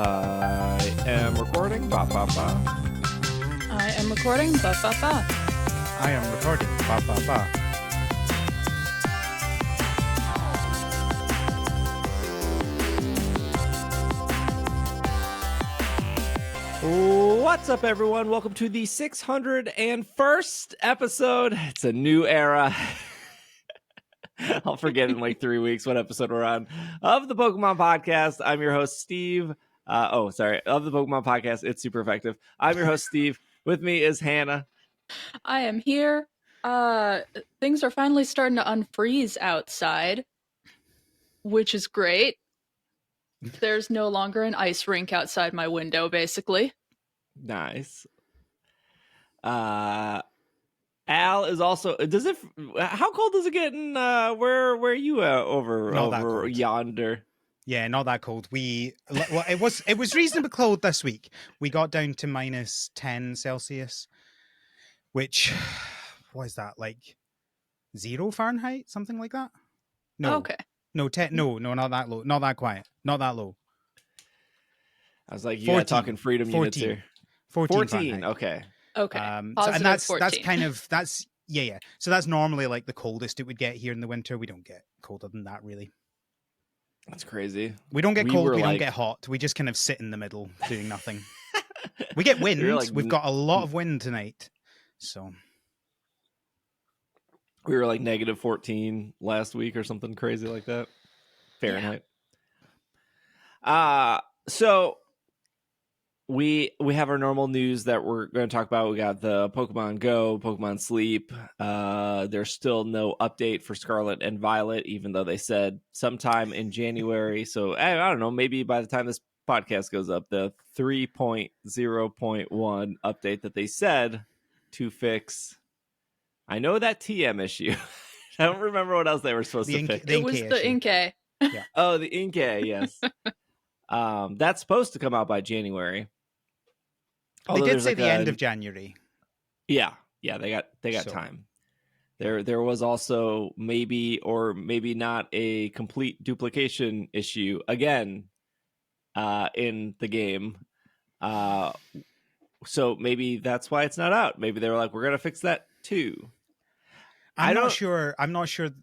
I am recording. Ba ba ba. I am recording. Ba ba ba. I am recording. Ba ba ba. What's up, everyone? Welcome to the 601st episode. It's a new era. I'll forget in like 3 weeks what episode we're on of the Pokemon Podcast. I'm your host, Steve. Of the Pokemon Podcast. It's super effective. I'm your host, Steve. With me is Hannah. I am here. Things are finally starting to unfreeze outside, which is great. There's no longer an ice rink outside my window, basically. Nice. Al is also. How cold does it get in where you over yonder? Yeah, not that cold. It was reasonably cold this week. We got down to minus 10 Celsius, which what is that, like 0 Fahrenheit, something like that? No. Okay. No, not that low. Not that quiet. Not that low. I was like, yeah, talking freedom 14, units here. 14. Okay. Okay. And 14. that's kind of yeah. So that's normally like the coldest it would get here in the winter. We don't get colder than that, really. That's crazy. We don't get cold. We don't get hot. We just kind of sit in the middle doing nothing. We get wind. We've got a lot of wind tonight. So we were like negative 14 last week or something crazy like that. Fahrenheit. Yeah. So we have our normal news that we're going to talk about. We got the Pokemon GO, Pokemon Sleep. There's still no update for Scarlet and Violet, even though they said sometime in January. So I don't know, maybe by the time this podcast goes up, the 3.0.1 update that they said to fix. I know that TM issue. I don't remember what else they were supposed to fix. It was the Inkay. Yeah. Oh, the Inkay, yes. That's supposed to come out by January. They did say the end of January. Yeah, they got time. There was also maybe or maybe not a complete duplication issue again in the game. So maybe that's why it's not out. Maybe they were like, we're gonna fix that too. I'm not sure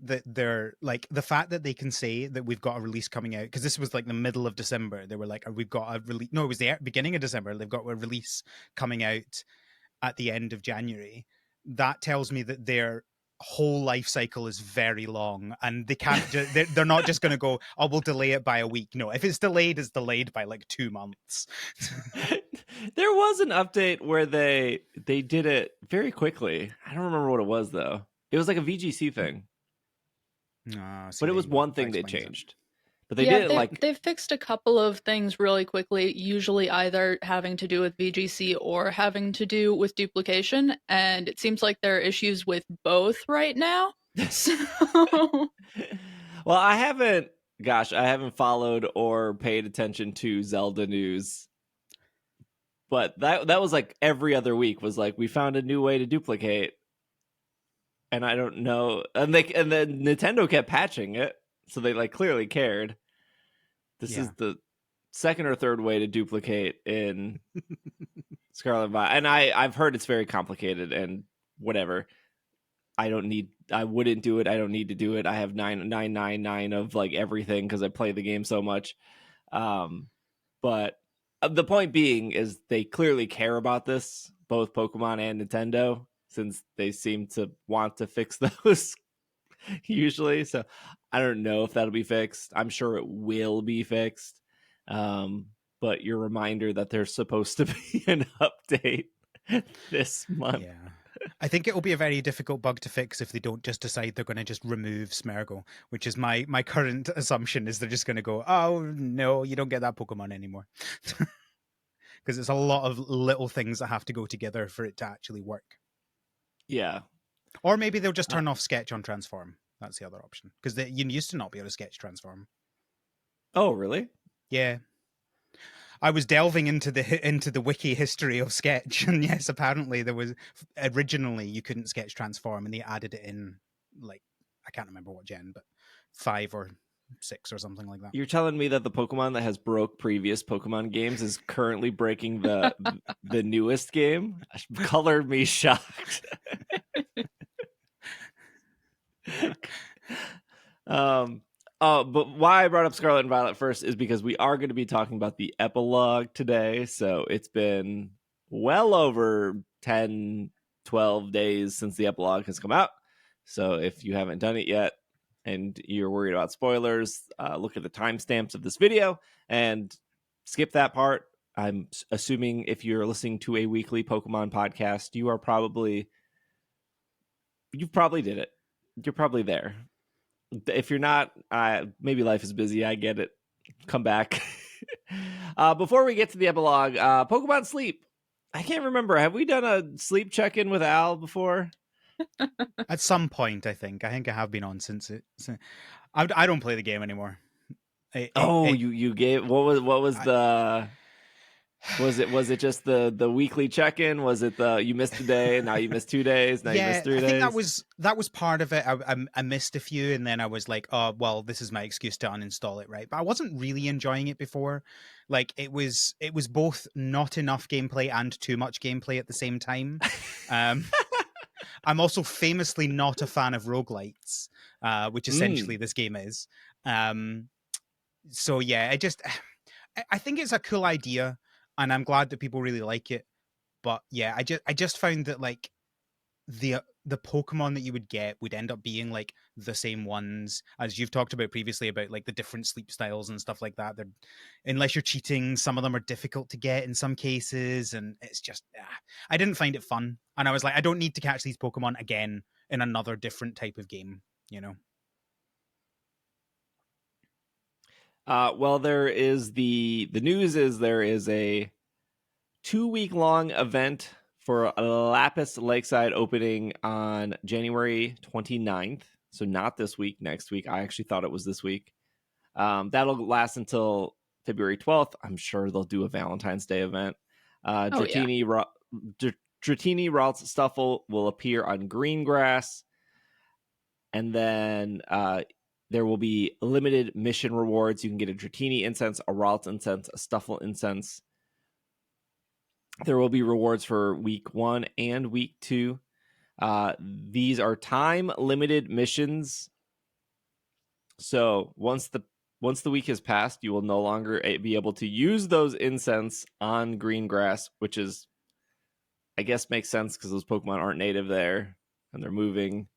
that they're like, the fact that they can say that we've got a release coming out, because this was like the middle of December. They were like, we've got a release. No, it was the beginning of December. They've got a release coming out at the end of January. That tells me that their whole life cycle is very long, and they can't. They're not just going to go, oh, we'll delay it by a week. No, if it's delayed by like 2 months. There was an update where they did it very quickly. I don't remember what it was though. It was like a VGC thing. But it was one thing they changed. But they did it they've fixed a couple of things really quickly, usually either having to do with VGC or having to do with duplication. And it seems like there are issues with both right now. So... Well, I haven't followed or paid attention to Zelda news. But that was like every other week was like, we found a new way to duplicate. And I don't know, and then Nintendo kept patching it, so they like clearly cared. This is the second or third way to duplicate in Scarlet Violet, and I've heard it's very complicated and whatever. I wouldn't do it. I don't need to do it. I have 999 of like everything because I play the game so much. But the point being is they clearly care about this, both Pokemon and Nintendo, since they seem to want to fix those usually. So I don't know if that'll be fixed. I'm sure it will be fixed. But your reminder that there's supposed to be an update this month. Yeah. I think it will be a very difficult bug to fix if they don't just decide they're going to just remove Smeargle, which is my current assumption, is they're just going to go, oh, no, you don't get that Pokemon anymore. Because it's a lot of little things that have to go together for it to actually work. Yeah. Or maybe they'll just turn off Sketch on Transform. That's the other option. Because you used to not be able to Sketch Transform. Oh, really? Yeah. I was delving into the wiki history of Sketch, and yes, apparently there was originally you couldn't Sketch Transform, and they added it in like, I can't remember what gen, but 5 or 6 or something like that. You're telling me that the Pokemon that has broke previous Pokemon games is currently breaking the newest game? Color me shocked. But why I brought up Scarlet and Violet first is because we are going to be talking about the epilogue today. So it's been well over 10, 12 days since the epilogue has come out. So if you haven't done it yet and you're worried about spoilers, look at the timestamps of this video and skip that part. I'm assuming if you're listening to a weekly Pokemon podcast, you probably did it. You're probably there. If you're not, maybe life is busy. I get it. Come back. Before we get to the epilogue, Pokemon Sleep. I can't remember. Have we done a sleep check-in with Al before? At some point, I think I have been on since it. I don't play the game anymore. You gave what was the. Was it just the weekly check-in? Was it the you missed a day, now you missed 2 days, now you missed 3 days? I think that was part of it. I missed a few, and then I was like, oh well, this is my excuse to uninstall it, right? But I wasn't really enjoying it before. Like it was both not enough gameplay and too much gameplay at the same time. I'm also famously not a fan of roguelites, which essentially this game is. So yeah, I think it's a cool idea. And I'm glad that people really like it, but yeah, I just found that like the Pokemon that you would get would end up being like the same ones as you've talked about previously about like the different sleep styles and stuff like that. They're, unless you're cheating, some of them are difficult to get in some cases, and it's just I didn't find it fun. And I was like, I don't need to catch these Pokemon again in another different type of game, you know. Well, there is the news is there is a 2-week-long event for Lapis Lakeside opening on January 29th. So not this week, next week. I actually thought it was this week. That'll last until February 12th. I'm sure they'll do a Valentine's Day event. Dratini, Ralts, Stuffle will appear on Greengrass. And then there will be limited mission rewards. You can get a Dratini incense, a Ralts incense, a Stuffle incense. There will be rewards for week 1 and week 2. These are time limited missions. So once the week has passed, you will no longer be able to use those incense on Greengrass, which is, I guess, makes sense because those Pokemon aren't native there and they're moving.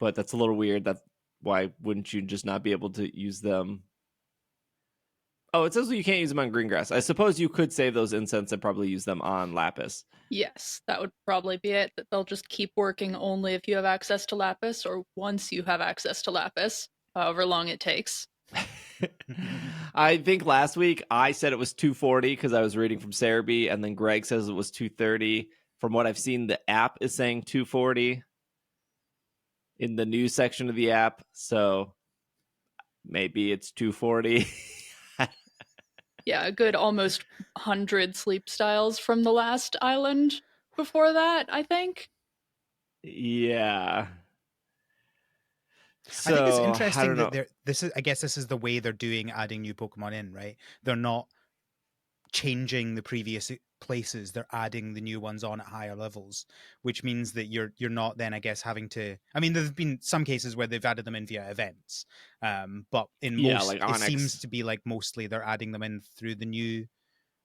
But that's a little weird. Why wouldn't you just not be able to use them? Oh, it says you can't use them on Greengrass. I suppose you could save those incense and probably use them on Lapis. Yes, that would probably be it. That they'll just keep working only if you have access to Lapis, or once you have access to Lapis, however long it takes. I think last week I said it was 240 because I was reading from Sarumi, and then Greg says it was 230. From what I've seen, the app is saying 240 in the news section of the app, so maybe it's 240. Yeah, a good almost 100 sleep styles from the last island before that, I think. Yeah. So, I think it's interesting that I guess this is the way they're doing adding new Pokemon in, right? They're not changing the previous places, they're adding the new ones on at higher levels, which means that you're not then, I guess, having to. I mean, there've been some cases where they've added them in via events, but in most, like it seems to be like mostly they're adding them in through the new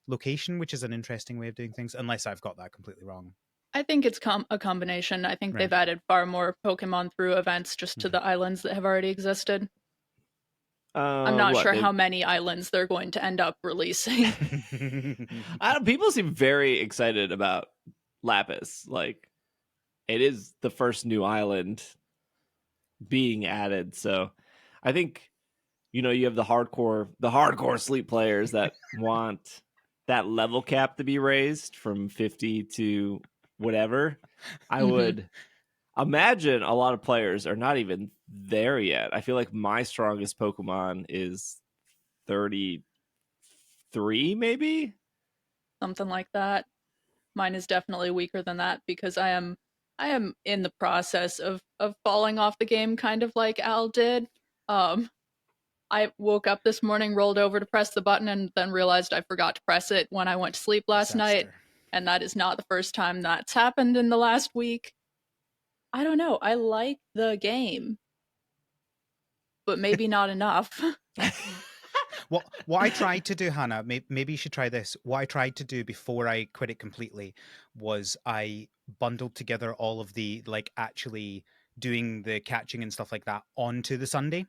location, which is an interesting way of doing things, unless I've got that completely wrong. I think it's a combination. I think they've added far more Pokemon through events just to the islands that have already existed. I'm not sure how many islands they're going to end up releasing. People seem very excited about Lapis. Like, it is the first new island being added. So I think, you have the hardcore sleep players that want that level cap to be raised from 50 to whatever. I would imagine a lot of players are not even there yet. I feel like my strongest Pokemon is 33, maybe? Something like that. Mine is definitely weaker than that because I am I am in the process of falling off the game, kind of like Al did. I woke up this morning, rolled over to press the button, and then realized I forgot to press it when I went to sleep last night. And that is not the first time that's happened in the last week. I don't know. I like the game, but maybe not enough. What I tried to do, Hannah, maybe you should try this. What I tried to do before I quit it completely was I bundled together all of the, like, actually doing the catching and stuff like that onto the Sunday.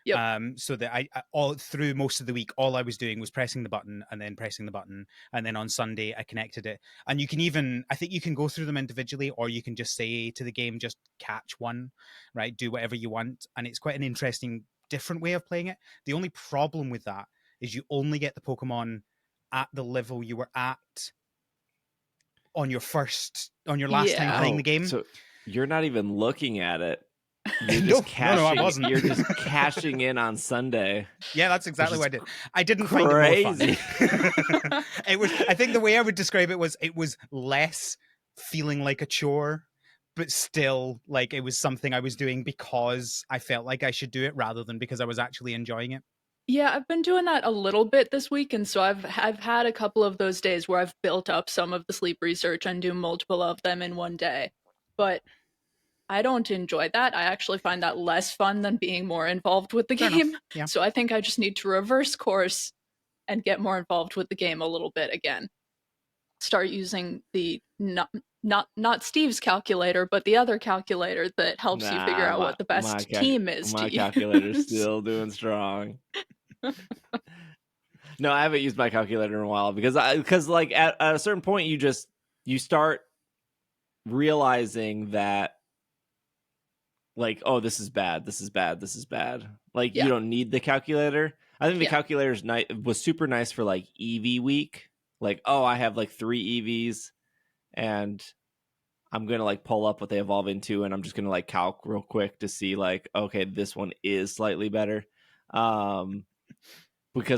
Yep. So that I all through most of the week, all I was doing was pressing the button and then pressing the button, and then on Sunday I connected it. And you can even, I think you can go through them individually, or you can just say to the game, just catch one, right? Do whatever you want, and it's quite an interesting, different way of playing it. The only problem with that is you only get the Pokemon at the level you were at on your last time playing the game. So you're not even looking at it. You're No, just cashing. I wasn't. You're just cashing in on Sunday. Yeah, that's exactly what I did. I didn't crazy. find it more fun. It was. I think the way I would describe it was less feeling like a chore, but still like it was something I was doing because I felt like I should do it rather than because I was actually enjoying it. Yeah, I've been doing that a little bit this week, and so I've had a couple of those days where I've built up some of the sleep research and do multiple of them in one day. But I don't enjoy that. I actually find that less fun than being more involved with the Fair game. enough. Yeah. So I think I just need to reverse course and get more involved with the game a little bit again. Start using the not Steve's calculator, but the other calculator that helps you figure out what the best team is. My calculator's still doing strong. No, I haven't used my calculator in a while because like at a certain point you start realizing that, like, oh, this is bad. Like, you don't need the calculator. I think the calculator's was super nice for like EV week. Like, oh, I have like 3 EVs and I'm going to like pull up what they evolve into. And I'm just going to like calc real quick to see like, okay, this one is slightly better. Because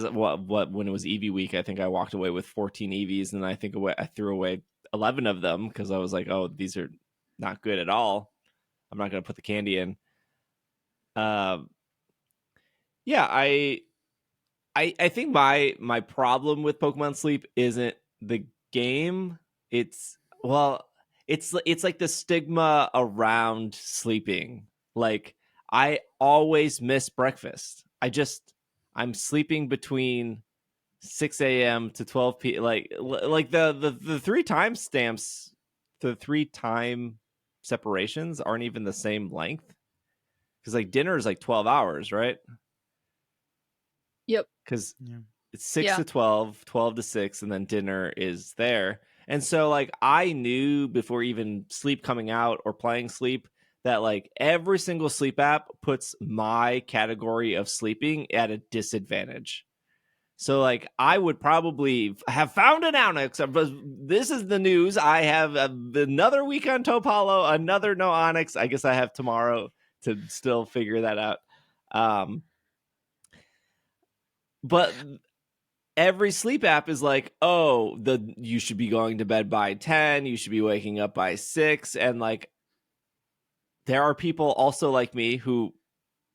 when it was EV week, I think I walked away with 14 EVs and I think I threw away 11 of them because I was like, oh, these are not good at all. I'm not going to put the candy in. I think my problem with Pokemon Sleep isn't the game. It's like the stigma around sleeping. Like, I always miss breakfast. I'm sleeping between 6 a.m. to 12 p.m. Like the 3 time stamps, the 3 time separations aren't even the same length, because like dinner is like 12 hours, right? Yep. Because it's 6 to 12 to 6, and then dinner is there. And so like I knew before even Sleep coming out or playing Sleep that like every single sleep app puts my category of sleeping at a disadvantage. So, like, I would probably have found an Onyx. This is the news. I have another week on Topalo, another no Onyx. I guess I have tomorrow to still figure that out. But every sleep app is like, oh, you should be going to bed by 10. You should be waking up by 6. And, like, there are people also like me who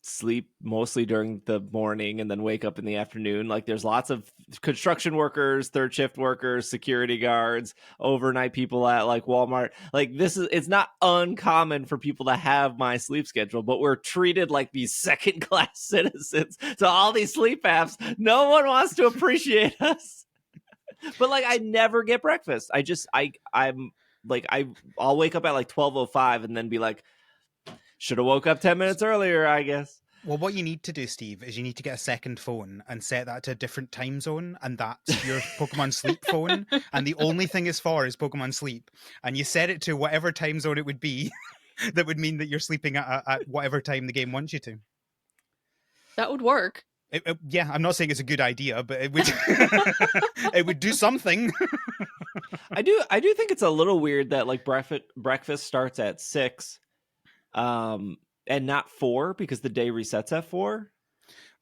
sleep mostly during the morning and then wake up in the afternoon. Like, there's lots of construction workers, third shift workers, security guards, overnight people at like Walmart. Like, it's not uncommon for people to have my sleep schedule, but we're treated like these second class citizens to all these sleep apps. No one wants to appreciate us. But like, I never get breakfast. I'm like, I'll wake up at like 12:05 and then be like, should have woke up 10 minutes earlier, I guess. Well, what you need to do, Steve, is you need to get a second phone and set that to a different time zone, and that's your Pokemon Sleep phone. And the only thing it's for is Pokemon Sleep. And you set it to whatever time zone it would be. That would mean that you're sleeping at whatever time the game wants you to. That would work. Yeah, I'm not saying it's a good idea, but it would it would do something. I do think it's a little weird that like breakfast starts at 6. And not 4, because the day resets at 4.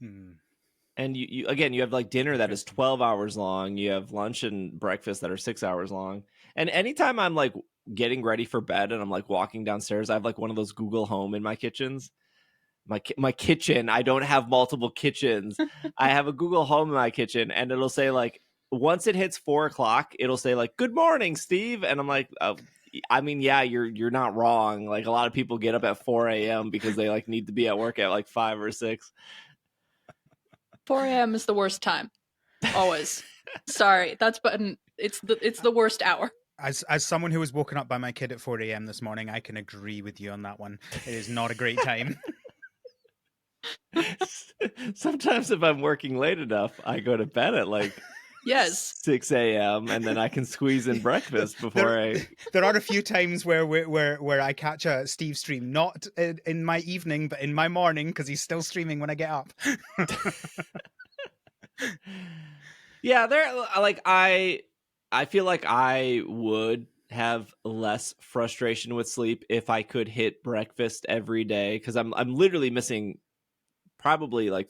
And you again, you have like dinner that is 12 hours long. You have lunch and breakfast that are 6 hours long. And anytime I'm like getting ready for bed and I'm like walking downstairs, I have like one of those Google Home in my kitchens. My kitchen. I don't have multiple kitchens. I have a Google Home in my kitchen, and it'll say like once it hits 4:00, it'll say like "Good morning, Steve," and I'm like, I mean, yeah, you're not wrong. Like a lot of people get up at 4 a.m. because they like need to be at work at like 5 or 6. 4 a.m. is the worst time. Always. Sorry, it's the worst hour. As someone who was woken up by my kid at 4 a.m. this morning, I can agree with you on that one. It is not a great time. Sometimes if I'm working late enough, I go to bed at like 6 a.m. and then I can squeeze in breakfast before There are a few times where I catch a Steve stream, not in my evening, but in my morning, because he's still streaming when I get up. Yeah, they're like I feel like I would have less frustration with sleep if I could hit breakfast every day, because I'm literally missing probably like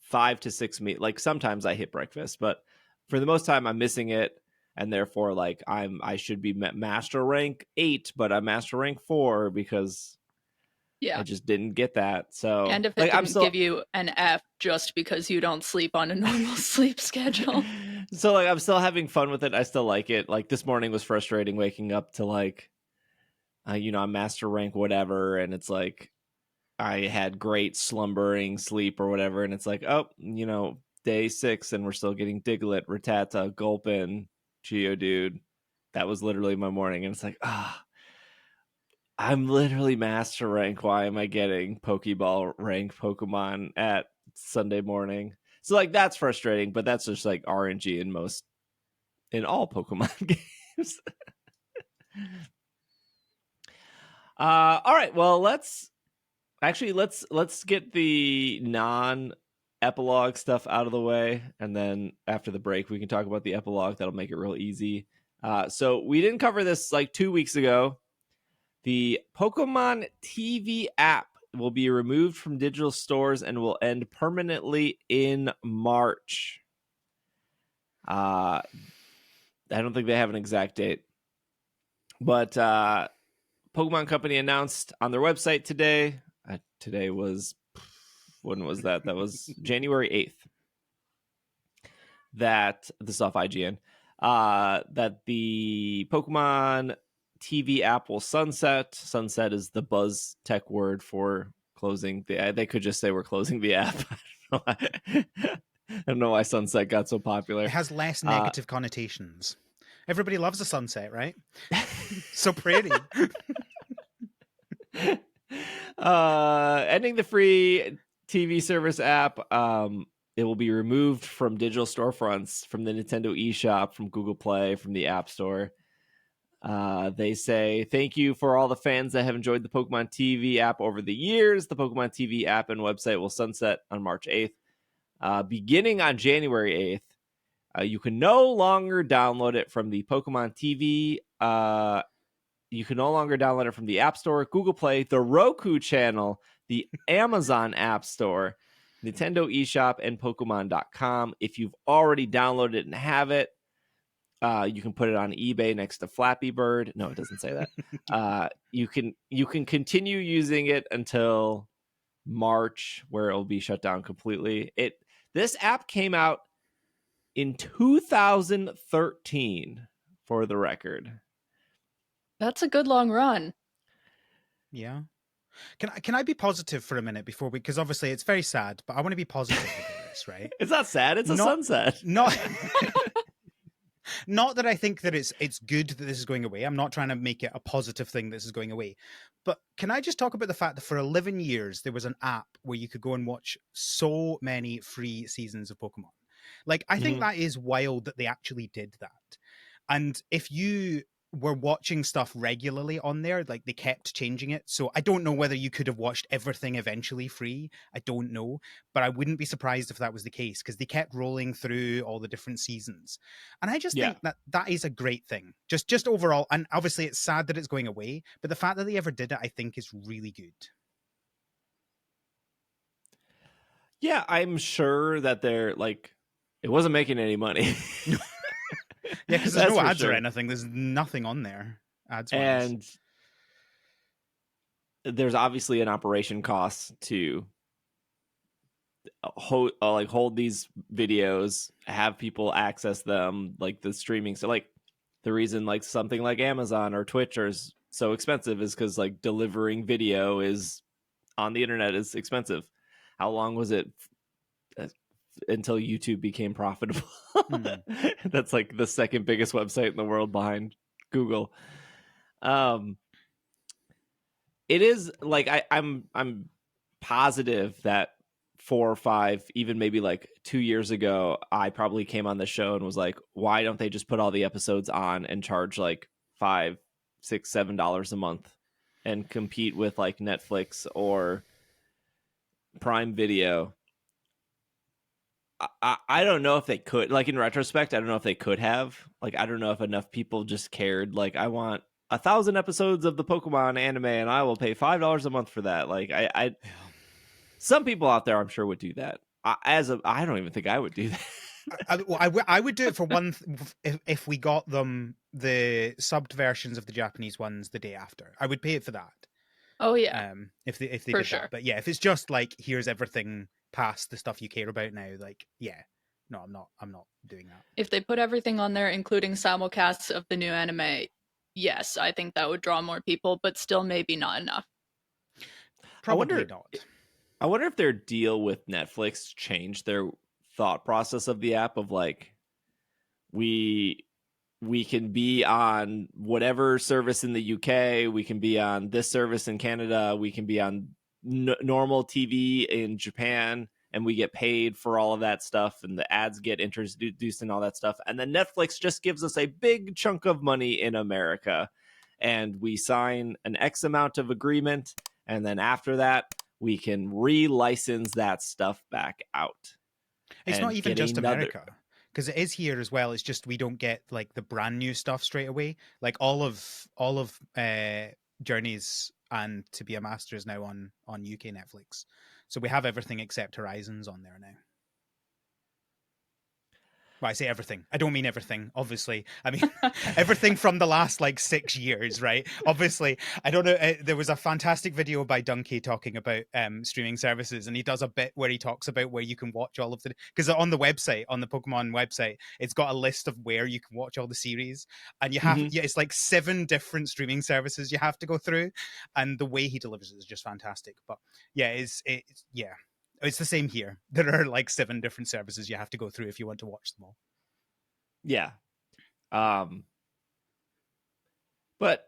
5 to 6 meals. Like sometimes I hit breakfast, but for the most time I'm missing it, and therefore like I should be master rank 8, but I'm master rank 4 because I just didn't get that. So and if it like, didn't give you an F just because you don't sleep on a normal sleep schedule. So like I'm still having fun with it. I still like it. Like this morning was frustrating waking up to like I'm master rank whatever, and it's like I had great slumbering sleep or whatever, and it's like, oh, day 6 and we're still getting Diglett, Rattata, Gulpin, Geodude. That was literally my morning, and it's like, I'm literally master rank. Why am I getting Pokeball rank Pokemon at Sunday morning? So like that's frustrating, but that's just like RNG in all Pokemon games. All right, well let's get the non-epilogue stuff out of the way, and then after the break we can talk about the epilogue. That'll make it real easy. So we didn't cover this like 2 weeks ago. The Pokemon TV app will be removed from digital stores and will end permanently in March. I don't think they have an exact date, but Pokemon Company announced on their website today. Today was, when was that? That was January 8th. That this is off IGN. That the Pokemon TV app will sunset. Sunset is the buzz tech word for closing. They could just say we're closing the app. I don't know why sunset got so popular. It has less negative connotations. Everybody loves a sunset, right? So pretty. Ending the free TV service app. It will be removed from digital storefronts, from the Nintendo eShop, from Google Play, from the App Store. They say, thank you for all the fans that have enjoyed the Pokemon TV app over the years. The Pokemon TV app and website will sunset on March 8th. Beginning on January 8th, you can no longer download it from the Pokemon TV. You can no longer download it from the App Store, Google Play, the Roku channel, the Amazon App Store, Nintendo eShop, and Pokemon.com. If you've already downloaded it and have it, you can put it on eBay next to Flappy Bird. No, it doesn't say that. You can continue using it until March, where it'll be shut down completely. This app came out in 2013, for the record. That's a good long run. Yeah. Can I be positive for a minute before because obviously it's very sad, but I want to be positive about this, right? It's not sad. It's a sunset. Not that I think that it's good that this is going away. I'm not trying to make it a positive thing that this is going away. But can I just talk about the fact that for 11 years, there was an app where you could go and watch so many free seasons of Pokemon. Like, I think that is wild that they actually did that. And if you were watching stuff regularly on there, like they kept changing it. So I don't know whether you could have watched everything eventually free. I don't know, but I wouldn't be surprised if that was the case because they kept rolling through all the different seasons. And I just think that is a great thing, just overall. And obviously it's sad that it's going away, but the fact that they ever did it, I think is really good. Yeah, I'm sure that they're like, it wasn't making any money. Yeah, because there's no ads or anything. There's nothing on there. ads wise. And there's obviously an operation cost to hold these videos, have people access them, like the streaming. So like the reason like something like Amazon or Twitch is so expensive is because like delivering video is on the internet is expensive. How long was it until YouTube became profitable? That's like the second biggest website in the world behind Google. It is like I'm positive that 4 or 5, even maybe like 2 years ago, I probably came on the show and was like, why don't they just put all the episodes on and charge like $5, $6, $7 a month and compete with like Netflix or Prime Video? I don't know if they could. Like in retrospect, I don't know if they could have. Like I don't know if enough people just cared. Like I want 1,000 episodes of the Pokemon anime, and I will pay $5 a month for that. Like I some people out there, I'm sure, would do that. I don't even think I would do that. I would do it for one if we got them the subbed versions of the Japanese ones the day after. I would pay it for that. Oh yeah. If they For did sure. that. But yeah, if it's just like here's everything past the stuff you care about now, like no, I'm not doing that. If they put everything on there, including simulcasts of the new anime, yes, I think that would draw more people, but still maybe not enough. Probably not. I wonder if their deal with Netflix changed their thought process of the app of like we can be on whatever service in the UK, we can be on this service in Canada, we can be on normal TV in Japan, and we get paid for all of that stuff, and the ads get introduced and all that stuff. And then Netflix just gives us a big chunk of money in America, and we sign an X amount of agreement, and then after that, we can re-license that stuff back out. It's and not even get just another- America. Because it is here as well. It's just we don't get like the brand new stuff straight away. Like all of Journeys and To Be a Master is now on UK Netflix. So we have everything except Horizons on there now. Well, I say everything. I don't mean everything, obviously. I mean everything from the last like 6 years, right? Obviously, I don't know. There was a fantastic video by Dunkey talking about streaming services, and he does a bit where he talks about where you can watch all of the, because on the website, on the Pokemon website, it's got a list of where you can watch all the series, and you have it's like 7 different streaming services you have to go through, and the way he delivers it is just fantastic. But yeah, it's the same here. There are like 7 different services you have to go through if you want to watch them all. Yeah. But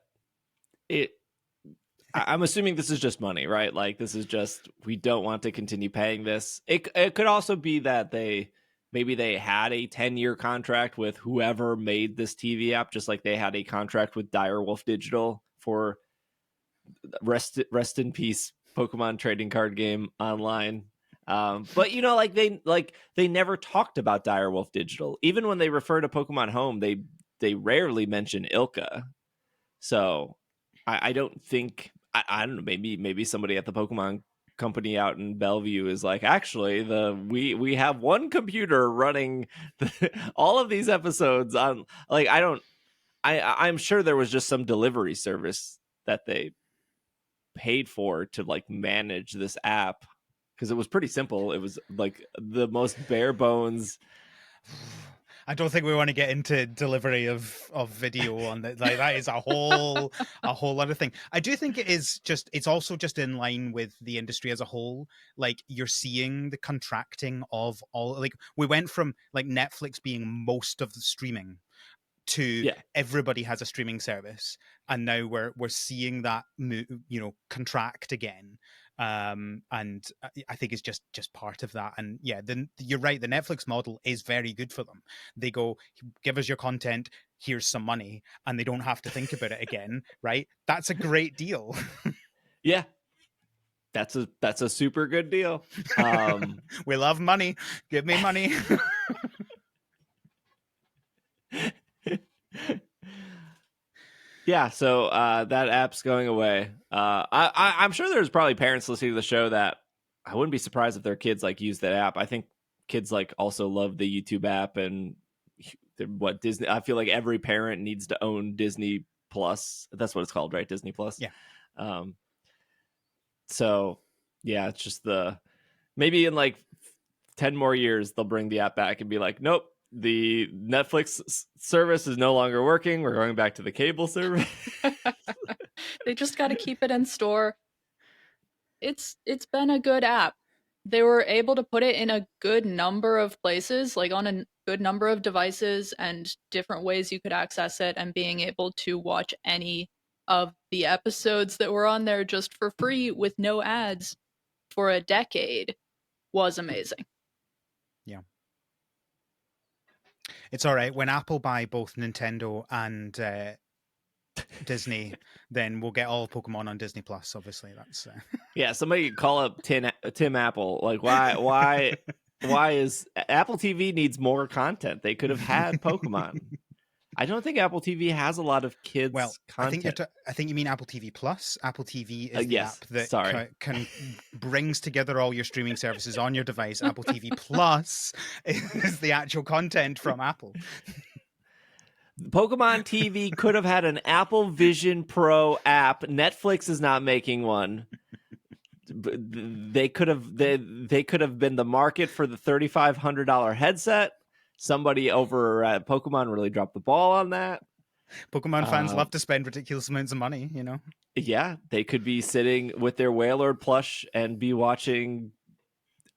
I'm assuming this is just money, right? Like this is just, we don't want to continue paying this. It could also be that maybe they had a 10-year contract with whoever made this TV app, just like they had a contract with Direwolf Digital for rest in peace Pokemon trading card game online. But you know, like they never talked about Direwolf Digital. Even when they refer to Pokemon Home, they rarely mention Ilka. So I don't think I don't know, maybe somebody at the Pokemon company out in Bellevue is like, actually we have one computer running all of these episodes on, like, I'm sure there was just some delivery service that they paid for to like manage this app, because it was pretty simple. It was like the most bare bones. I don't think we want to get into delivery of video on that. Like that is a whole other thing. I do think it's also just in line with the industry as a whole. Like you're seeing the contracting of all, like we went from like Netflix being most of the streaming to everybody has a streaming service, and now we're seeing that contract again. And I think it's just part of that. And yeah, then you're right, the Netflix model is very good for them. They go, give us your content, here's some money, and they don't have to think about it again. Right? That's a great deal. Yeah, that's a super good deal. We love money. Give me money. Yeah, so that app's going away. I'm sure there's probably parents listening to the show that I wouldn't be surprised if their kids like use that app. I think kids like also love the YouTube app and what Disney. I feel like every parent needs to own Disney Plus. That's what it's called, right? Disney Plus. Yeah. So yeah, it's just maybe in like 10 more years they'll bring the app back and be like, nope, the Netflix service is no longer working. We're going back to the cable service. They just got to keep it in store. It's been a good app. They were able to put it in a good number of places, like on a good number of devices and different ways you could access it, and being able to watch any of the episodes that were on there just for free with no ads for a decade was amazing. Yeah. It's all right. When Apple buy both Nintendo and Disney, then we'll get all Pokemon on Disney Plus. Obviously, that's Yeah, somebody call up Tim Apple. Like, why is Apple TV needs more content? They could have had Pokemon. I don't think Apple TV has a lot of kids content. I think you mean Apple TV Plus. Apple TV is the yes, app that sorry. can brings together all your streaming services on your device. Apple TV Plus is the actual content from Apple. Pokemon TV could have had an Apple Vision Pro app. Netflix is not making one. They could have been the market for the $3,500 headset. Somebody over at Pokemon really dropped the ball on that. Pokemon fans love to spend ridiculous amounts of money, you know. Yeah, they could be sitting with their Wailord plush and be watching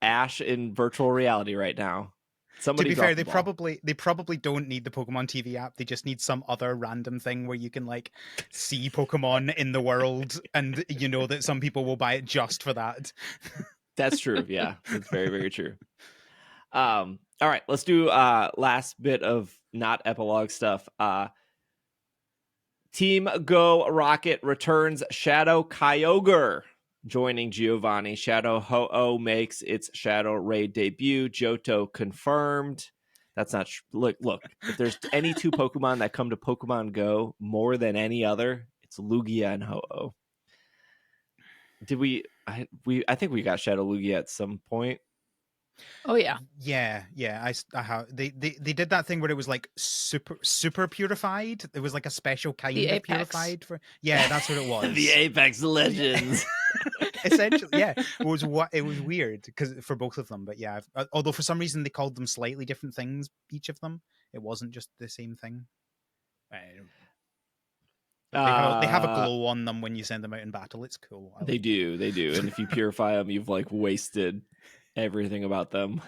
Ash in virtual reality right now. Somebody to be fair, the they probably don't need the Pokemon TV app. They just need some other random thing where you can like see Pokemon in the world, and you know that some people will buy it just for that. That's true. Yeah, that's very, very true. All right, let's do last bit of not epilogue stuff. Team Go Rocket returns Shadow Kyogre, joining Giovanni. Shadow Ho-Oh makes its Shadow Raid debut. Johto confirmed. That's not look. If there's any two Pokemon that come to Pokemon Go more than any other, it's Lugia and Ho-Oh. Did we? I think we got Shadow Lugia at some point. Oh yeah. Yeah. I have. They did that thing where it was like super purified. It was like a special kind of purified for. Yeah, that's what it was. The Apex Legends. Essentially, yeah. It was weird because for both of them, but yeah. Although for some reason they called them slightly different things, each of them. It wasn't just the same thing. They have a glow on them when you send them out in battle. It's cool. They do. And if you purify them, you've like wasted everything about them.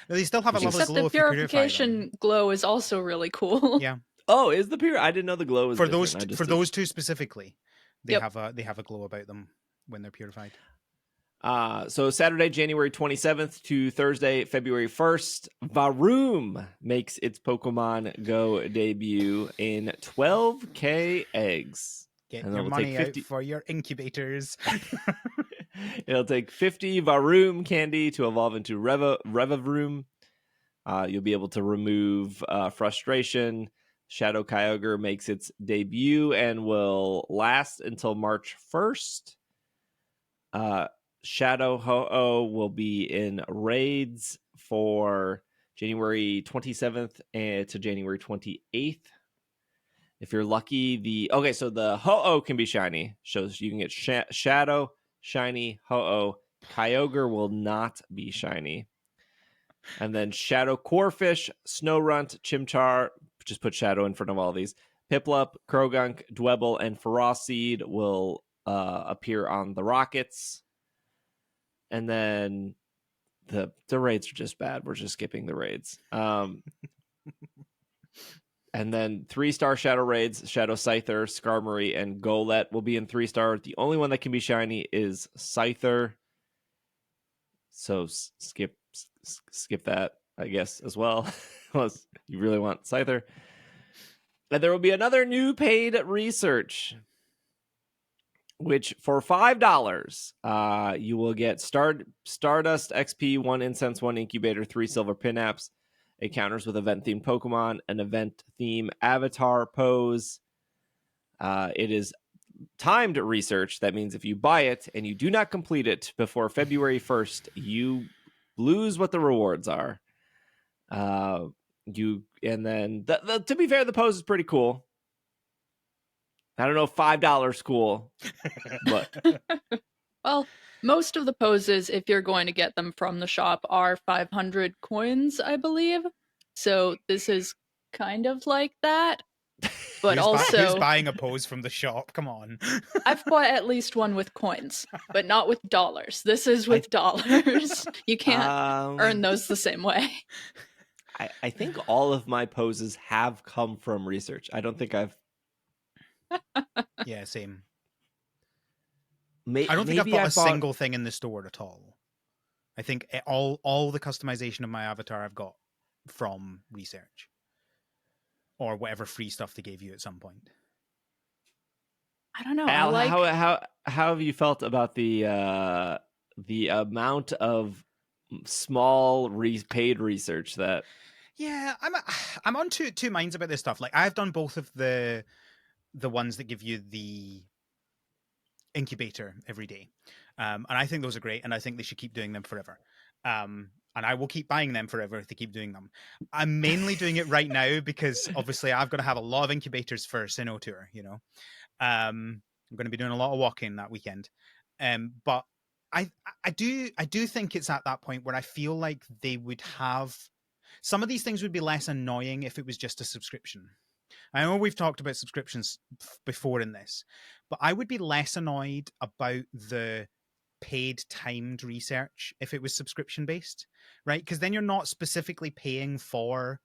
They still have a lovely glow. The purification glow is also really cool. Yeah. Oh, is the pure? I didn't know the glow was for different. those two specifically. They have a glow about them when they're purified. So Saturday, January 27th to Thursday, February 1st, Varoom makes its Pokemon Go debut in 12K eggs. Get your money out for your incubators. It'll take 50 Varoom candy to evolve into Revavroom. You'll be able to remove frustration. Shadow Kyogre makes its debut and will last until March 1st. Shadow Ho-Oh will be in raids for January 27th to January 28th. If you're lucky, so the Ho-Oh can be shiny. So you can get Shadow, shiny, Ho-Oh. Kyogre will not be shiny. And then Shadow Corphish, Snowrunt, Chimchar, just put Shadow in front of all these. Piplup, Krogunk, Dwebble, and Ferocity will appear on the Rockets. And then the raids are just bad. We're just skipping the raids. And then 3-star Shadow raids, Shadow Scyther, Skarmory, and Golett will be in 3-star. The only one that can be shiny is Scyther. So skip that, I guess, as well. Unless you really want Scyther. And there will be another new paid research, which for $5, you will get Stardust XP, 1 Incense, 1 Incubator, 3 Silver Pin Apps, encounters with event-themed Pokemon, an event-themed avatar pose. It is timed research. That means if you buy it and you do not complete it before February 1st, you lose what the rewards are. To be fair, the pose is pretty cool. I don't know, $5 school, but Well, most of the poses, if you're going to get them from the shop, are 500 coins, I believe. So this is kind of like that. But who's also, buying a pose from the shop? Come on. I've bought at least one with coins, but not with dollars. This is with dollars. You can't earn those the same way. I think all of my poses have come from research. I don't think I've. Yeah, same. I I don't think I've bought a single thing in the store at all. I think all the customization of my avatar I've got from research or whatever free stuff they gave you at some point. I don't know. Al, how have you felt about the amount of small paid research that? Yeah, I'm on two minds about this stuff. Like I've done both of the ones that give you the incubator every day, and I think those are great, and I think they should keep doing them forever. And I will keep buying them forever if they keep doing them. I'm mainly doing it right now because obviously I've got to have a lot of incubators for Sinnoh Tour. You know, I'm going to be doing a lot of walking that weekend, but I do think it's at that point where I feel like they would have some of these things would be less annoying if it was just a subscription. I know we've talked about subscriptions before in this, but I would be less annoyed about the paid timed research if it was subscription based, right? Because then you're not specifically paying for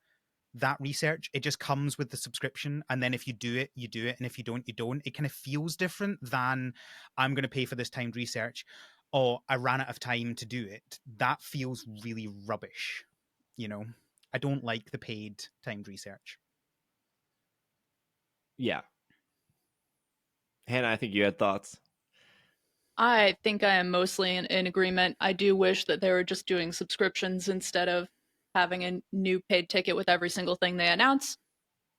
that research. It just comes with the subscription, and then if you do it, you do it, and if you don't, you don't. It kind of feels different than I'm going to pay for this timed research, or I ran out of time to do it. That feels really rubbish, you know? I don't like the paid timed research. Yeah. Hannah, I think you had thoughts. I think I am mostly in agreement. I do wish that they were just doing subscriptions instead of having a new paid ticket with every single thing they announce,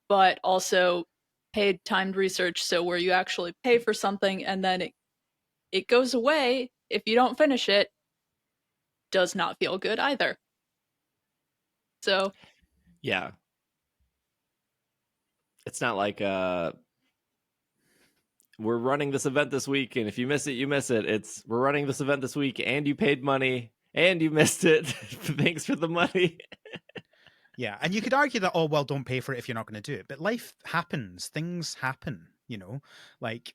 but also paid timed research, so where you actually pay for something and then it goes away if you don't finish it, does not feel good either. So yeah, it's not like we're running this event this week, and if you miss it, you miss it. It's we're running this event this week, and you paid money, and you missed it. Thanks for the money. Yeah, and you could argue that, oh, well, don't pay for it if you're not going to do it. But life happens. Things happen, you know? Like,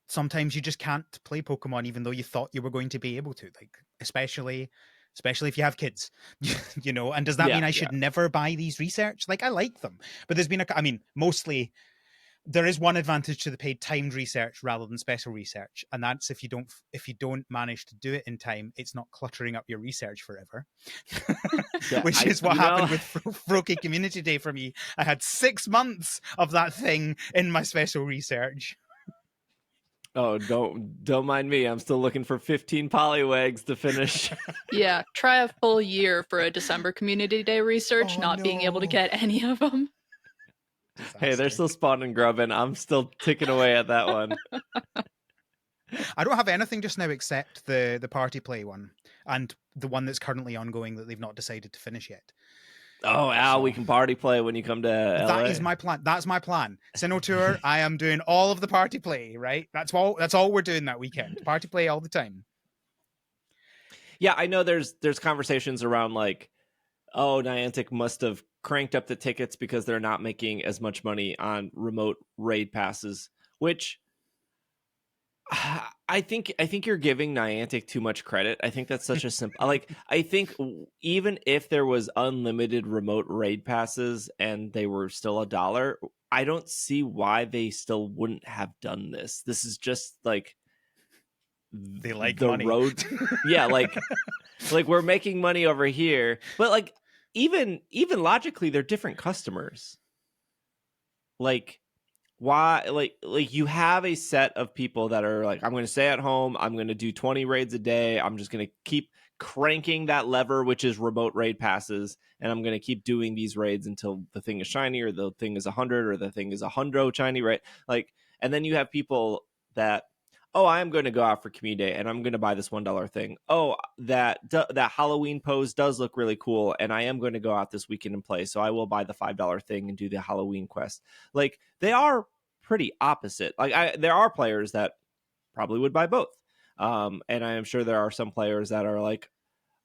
sometimes you just can't play Pokemon even though you thought you were going to be able to. Like, especially if you have kids, you know? And does that mean I should never buy these research? Like, I like them. But there's been mostly... There is one advantage to the paid timed research rather than special research, and that's if you don't manage to do it in time, it's not cluttering up your research forever. Which is what happened with Froakie Community Day for me. I had 6 months of that thing in my special research. Oh, don't mind me. I'm still looking for 15 Poliwags to finish. Yeah, try a full year for a December Community Day research, being able to get any of them. Disaster. Hey, they're still spawning grubbing. I'm still ticking away at that one. I don't have anything just now except the party play one and the one that's currently ongoing that they've not decided to finish yet. Oh, Al, we can party play when you come to LA. That is my plan. That's my plan. Sinnoh Tour, I am doing all of the party play, right? That's all we're doing that weekend. Party play all the time. Yeah, I know there's conversations around like, oh, Niantic must have cranked up the tickets because they're not making as much money on remote raid passes, which I think you're giving Niantic too much credit. I think that's such a simple like I think even if there was unlimited remote raid passes and they were still $1, I don't see why they still wouldn't have done this. This is just like they like the money. Road. Yeah, like we're making money over here, but like even logically they're different customers. Like why like you have a set of people that are like, I'm going to stay at home, I'm going to do 20 raids a day, I'm just going to keep cranking that lever, which is remote raid passes, and I'm going to keep doing these raids until the thing is shiny or the thing is 100 or the thing is 100 shiny, right? Like, and then you have people that, oh, I am going to go out for community day and I'm going to buy this $1 thing. Oh, that Halloween pose does look really cool, and I am going to go out this weekend and play, so I will buy the $5 thing and do the Halloween quest. Like, they are pretty opposite. Like there are players that probably would buy both. And I am sure there are some players that are like,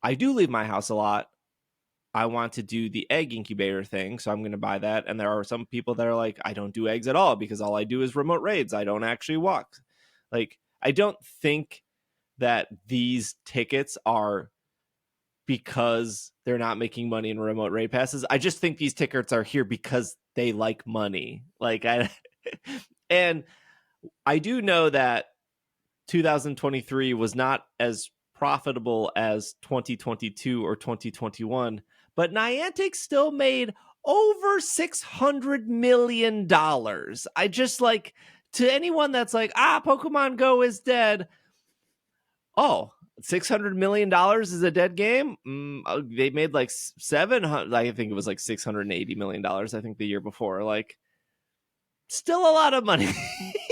I do leave my house a lot. I want to do the egg incubator thing, so I'm going to buy that. And there are some people that are like, I don't do eggs at all because all I do is remote raids. I don't actually walk. Like, I don't think that these tickets are because they're not making money in remote raid passes. I just think these tickets are here because they like money. And I do know that 2023 was not as profitable as 2022 or 2021, but Niantic still made over $600 million. I just like, to anyone that's like, Pokemon Go is dead. Oh, $600 million is a dead game? They made like 700, I think it was like $680 million, I think the year before. Like, still a lot of money.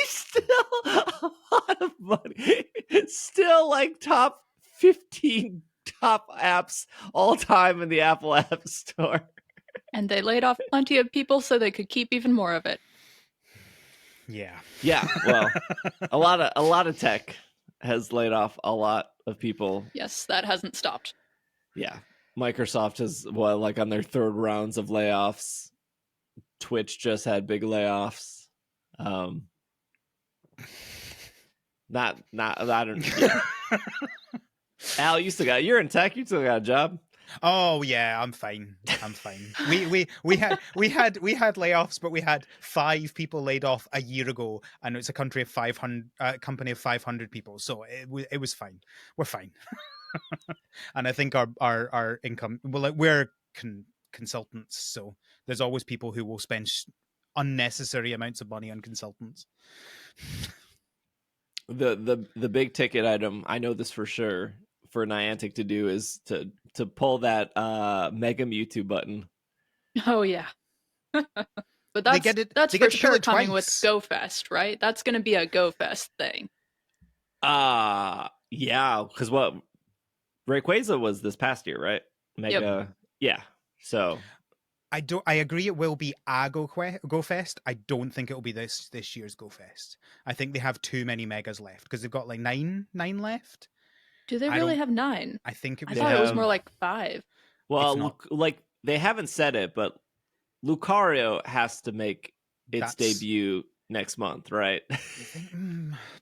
Still a lot of money. Still like top 15 top apps all time in the Apple App Store. And they laid off plenty of people so they could keep even more of it. Yeah. Yeah, well, a lot of tech has laid off a lot of people. Yes, that hasn't stopped. Yeah. Microsoft has, like on their third rounds of layoffs. Twitch just had big layoffs. I don't. Yeah. Al, you're in tech. You still got a job. Oh yeah, I'm fine. We had layoffs, but we had 5 people laid off a year ago, and it's a company of 500 people, so it was fine. We're fine. And I think our income, well, like, we're consultants, so there's always people who will spend unnecessary amounts of money on consultants. The big ticket item, I know this for sure, for Niantic to do is to pull that Mega Mewtwo button. Oh yeah. But that's for sure coming with GoFest, right? That's going to be a GoFest thing. Yeah, because what Rayquaza was this past year, right? Mega, yep. Yeah. So I agree it will be a GoFest. I don't think it will be this year's GoFest. I think they have too many megas left because they've got like nine left. Do they really have 9? I think I thought it was more like 5. Well, like they haven't said it, but Lucario has to make its debut next month, right?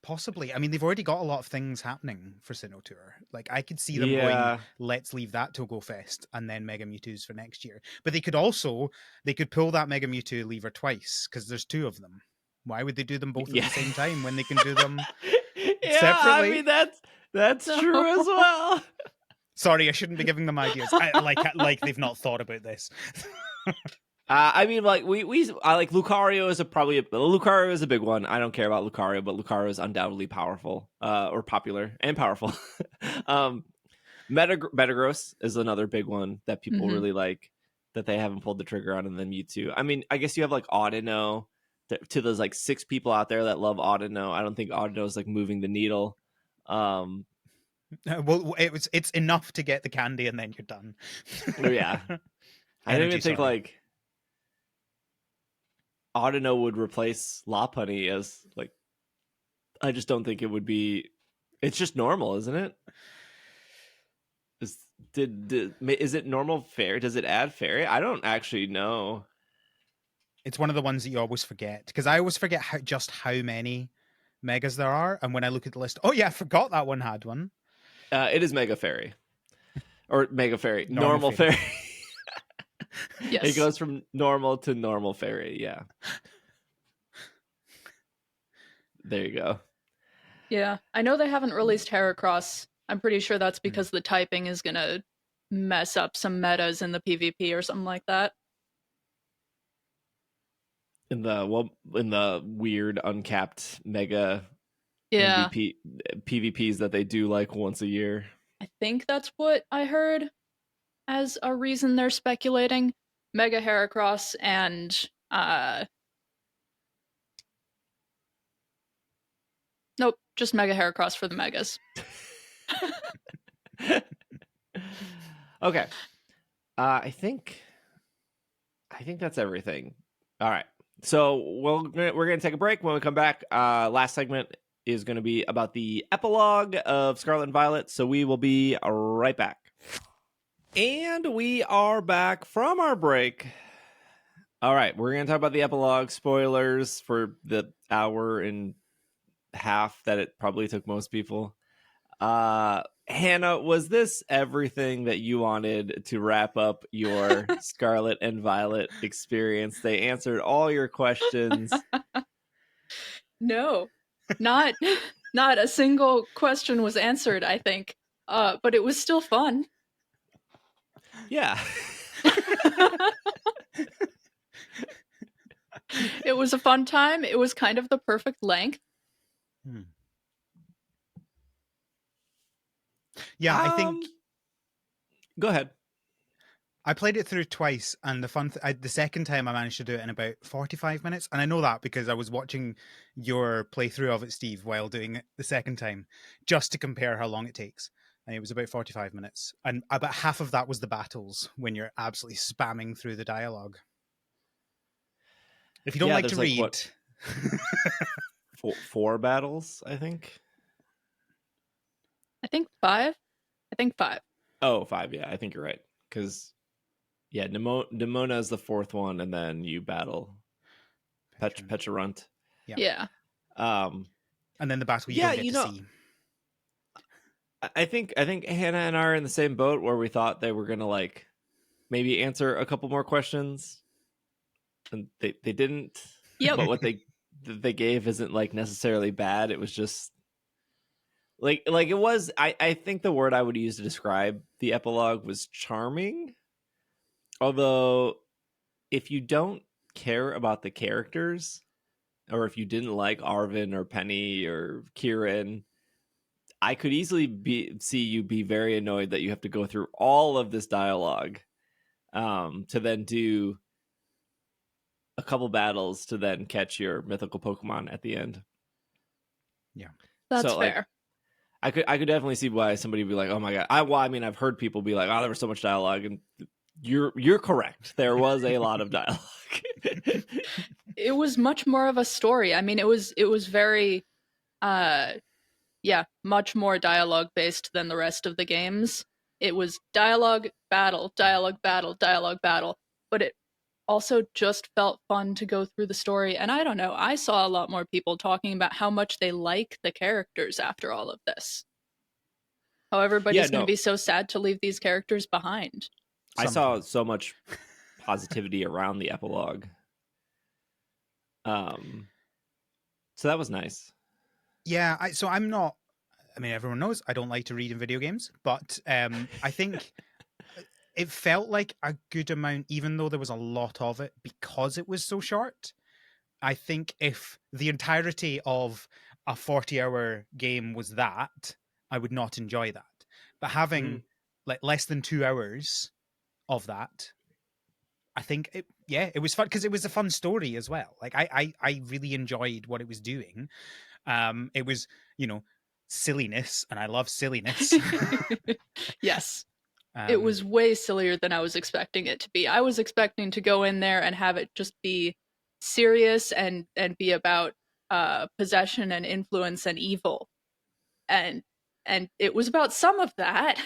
Possibly. I mean, they've already got a lot of things happening for Sinnoh Tour. Like, I could see them going, let's leave that till GoFest and then Mega Mewtwo's for next year. But they could pull that Mega Mewtwo lever twice because there's 2 of them. Why would they do them both at the same time when they can do them separately? I mean, that's true as well. Sorry, I shouldn't be giving them ideas. Like they've not thought about this. I mean, like I like Lucario Lucario is a big one. I don't care about Lucario, but Lucario is undoubtedly powerful, or popular and powerful. Metagross is another big one that people really like that they haven't pulled the trigger on, and then Mewtwo. I mean, I guess you have like Audino. To those like 6 people out there that love Audino, I don't think Audino is like moving the needle. Well, it's enough to get the candy, and then you're done. Yeah, I don't even think like Audino would replace Lopunny as like. I just don't think it would be. It's just normal, isn't it? Is it normal fairy? Does it add fairy? I don't actually know. It's one of the ones that you always forget, because I always forget how many megas there are, and when I look at the list, oh yeah, I forgot that one had one. It is Mega Fairy. Or Mega Fairy. Normal Fairy. Yes. It goes from normal to normal fairy, yeah. There you go. Yeah, I know they haven't released Heracross. I'm pretty sure that's because the typing is going to mess up some metas in the PvP or something like that. In the weird uncapped mega PvPs that they do like once a year. I think that's what I heard as a reason they're speculating. Mega Heracross and nope, just Mega Heracross for the megas. Okay. I think that's everything. All right. So we're going to take a break. When we come back, last segment is going to be about the epilogue of Scarlet and Violet. So we will be right back. And we are back from our break. All right, we're going to talk about the epilogue. Spoilers for the hour and half that it probably took most people. Hannah, was this everything that you wanted to wrap up your Scarlet and Violet experience? They answered all your questions. No, not a single question was answered, I think. But it was still fun. Yeah. It was a fun time. It was kind of the perfect length. Yeah, I think. Go ahead. I played it through twice, and the second time I managed to do it in about 45 minutes. And I know that because I was watching your playthrough of it, Steve, while doing it the second time, just to compare how long it takes. And it was about 45 minutes. And about half of that was the battles, when you're absolutely spamming through the dialogue. If you don't like to read... Four battles, I think. I think five. Oh, 5. Yeah, I think you're right. Because, yeah, Nimona is the fourth one, and then you battle Pecharunt. Yeah. And then the battle you don't get to see. I think Hannah and I are in the same boat where we thought they were gonna like maybe answer a couple more questions, and they didn't. Yep. But what they gave isn't like necessarily bad. It was just like it was. I think the word I would use to describe the epilogue was charming. Although, if you don't care about the characters, or if you didn't like Arvin or Penny or Kieran, I could easily see you be very annoyed that you have to go through all of this dialogue to then do a couple battles to then catch your mythical Pokemon at the end. Yeah, that's fair. I could definitely see why somebody would be like, "Oh my god!" I've heard people be like, "Oh, there was so much dialogue," and you're correct. There was a lot of dialogue. It was much more of a story. I mean, it was very much more dialogue based than the rest of the games. It was dialogue, battle, dialogue, battle, dialogue, battle, but it also just felt fun to go through the story. And I don't know, I saw a lot more people talking about how much they like the characters after all of this. How everybody's going to be so sad to leave these characters behind. I saw so much positivity around the epilogue. So that was nice. Yeah, everyone knows I don't like to read in video games, but I think it felt like a good amount, even though there was a lot of it, because it was so short. I think if the entirety of a 40-hour game was that, I would not enjoy that. But having like less than 2 hours of that, I think it was fun because it was a fun story as well. Like I really enjoyed what it was doing. It was, silliness, and I love silliness. Yes. It was way sillier than I was expecting it to be. I was expecting to go in there and have it just be serious and be about possession and influence and evil. And it was about some of that,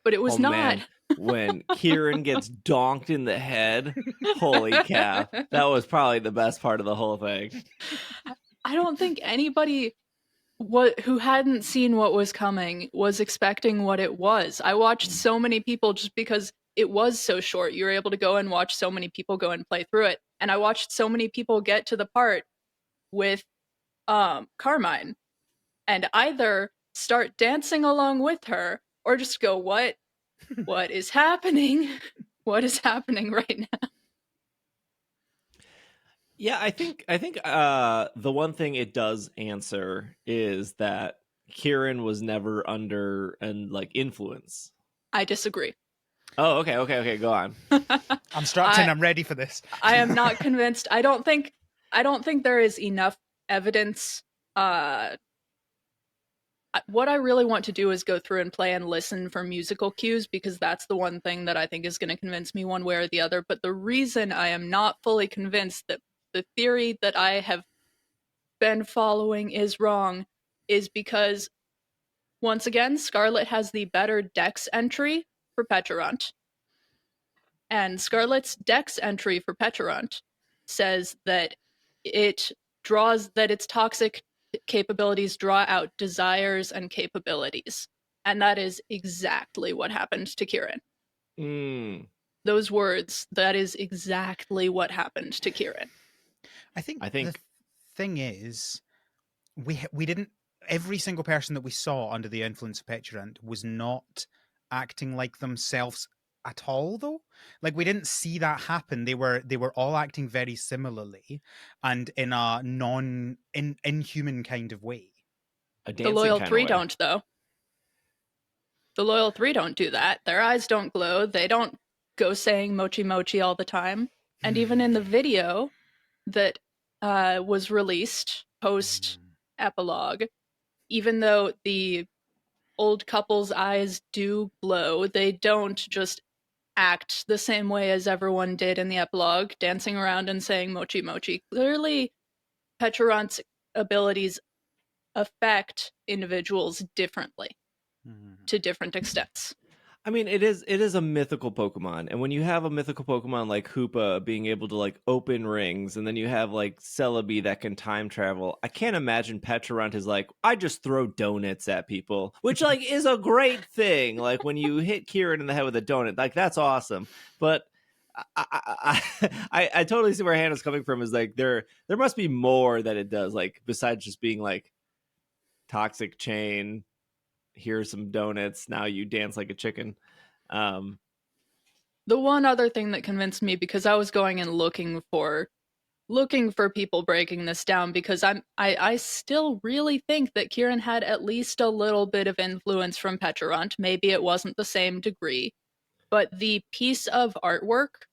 but it was not. Man. When Kieran gets donked in the head, holy cow. That was probably the best part of the whole thing. I don't think anybody who hadn't seen what was coming was expecting what it was. I watched so many people just because it was so short. You were able to go and watch so many people go and play through it. And I watched so many people get to the part with Carmine and either start dancing along with her or just go, what is happening? What is happening right now? Yeah, I think the one thing it does answer is that Kieran was never under influence. I disagree. Oh, okay, go on. I'm strapped in. I'm ready for this. I am not convinced. I don't think there is enough evidence. What I really want to do is go through and play and listen for musical cues, because that's the one thing that I think is going to convince me one way or the other. But the reason I am not fully convinced that the theory that I have been following is wrong is because, once again, Scarlet has the better dex entry for Pecharunt. And Scarlet's dex entry for Pecharunt says that its toxic capabilities draw out desires and capabilities. And that is exactly what happened to Kieran. Those words, that is exactly what happened to Kieran. I think the thing is, we didn't. Every single person that we saw under the influence of Pecharunt was not acting like themselves at all, though. Like, we didn't see that happen. They were all acting very similarly and in a inhuman kind of way. The loyal 3 don't, though. The loyal 3 don't do that. Their eyes don't glow. They don't go saying mochi mochi all the time. And even in the video that was released post Epilogue, even though the old couple's eyes do glow, they don't just act the same way as everyone did in the Epilogue, dancing around and saying mochi mochi. Clearly, Pecharunt's abilities affect individuals differently to different extents. I mean, it is a mythical Pokemon, and when you have a mythical Pokemon like Hoopa being able to like open rings, and then you have like Celebi that can time travel, I can't imagine Pecharunt is like, I just throw donuts at people, which like is a great thing. Like when you hit Kieran in the head with a donut, like that's awesome. But I totally see where Hannah's coming from. Is like there must be more that it does, like besides just being like toxic chain. Here's some donuts. Now you dance like a chicken. The one other thing that convinced me, because I was going and looking for people breaking this down, because I still really think that Kieran had at least a little bit of influence from Pecharunt. Maybe it wasn't the same degree, but the piece of artwork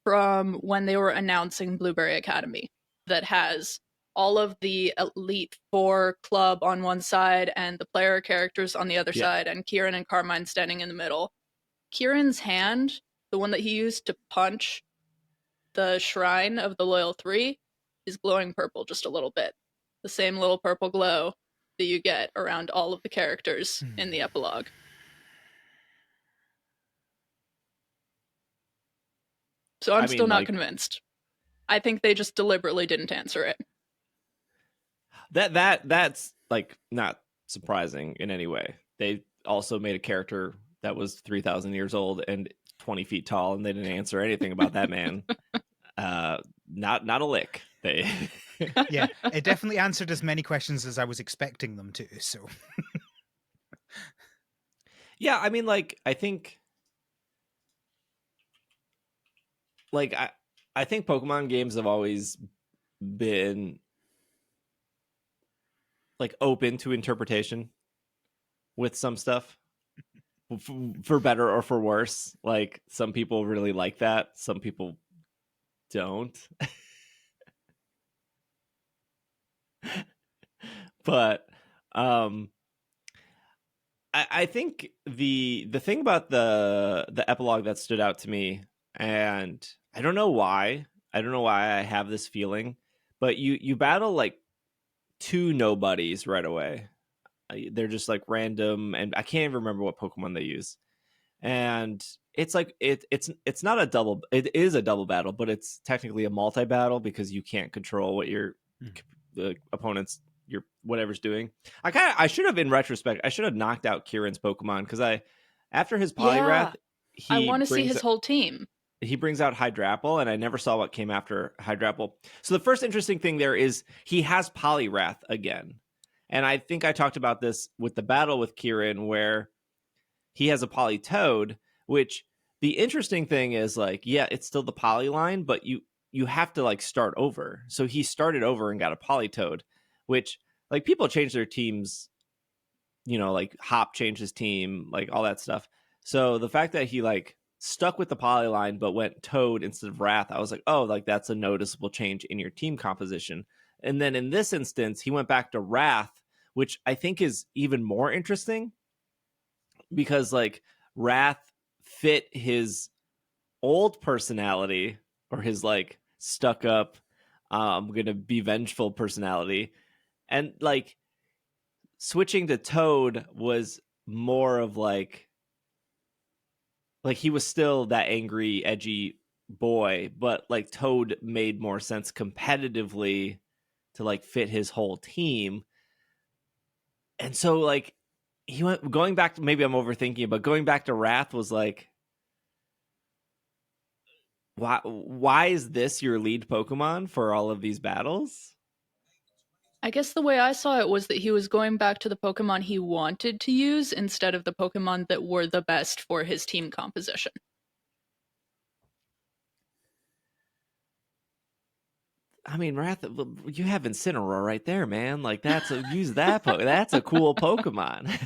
from when they were announcing Blueberry Academy that has all of the Elite Four club on one side and the player characters on the other side, and Kieran and Carmine standing in the middle. Kieran's hand, the one that he used to punch the shrine of the Loyal 3, is glowing purple just a little bit. The same little purple glow that you get around all of the characters in the Epilogue. So I'm still not convinced. I think they just deliberately didn't answer it. That's like not surprising in any way. They also made a character that was 3,000 years old and 20 feet tall, and they didn't answer anything about that man. Not a lick. Yeah, it definitely answered as many questions as I was expecting them to. So, yeah, I mean, like I think Pokemon games have always been like open to interpretation with some stuff, for better or for worse. Like some people really like that, some people don't. But I think the thing about the Epilogue that stood out to me, and I don't know why I have this feeling, but you battle like two nobodies right away. They're just like random, and I can't even remember what Pokemon they use. And it's like it's not a double. It is a double battle, but it's technically a multi battle because you can't control what the opponent's whatever's doing. I should have, in retrospect, I should have knocked out Kieran's Pokemon, because after his Poliwrath, I want to see his whole team. He brings out Hydrapple, and I never saw what came after Hydrapple. So the first interesting thing there is he has Poliwrath again. And I think I talked about this with the battle with Kieran, where he has a Politoed, which the interesting thing is, like, yeah, it's still the Poly line, but you have to like start over. So he started over and got a Politoed, which like people change their teams, like Hop changed his team, like all that stuff. So the fact that he like stuck with the Poly line but went Toad instead of Wrath, I was like, oh, like that's a noticeable change in your team composition. And then in this instance, he went back to Wrath, which I think is even more interesting, because like Wrath fit his old personality, or his like stuck up I'm gonna be vengeful personality. And like switching to Toad was more of like he was still that angry, edgy boy, but like Toad made more sense competitively to like fit his whole team. And so like he went going back to, maybe I'm overthinking, but going back to Wrath was like, why is this your lead Pokemon for all of these battles? I guess the way I saw it was that he was going back to the Pokemon he wanted to use instead of the Pokemon that were the best for his team composition. I mean, Wrath, you have Incineroar right there, man. Like use that. That's a cool Pokemon.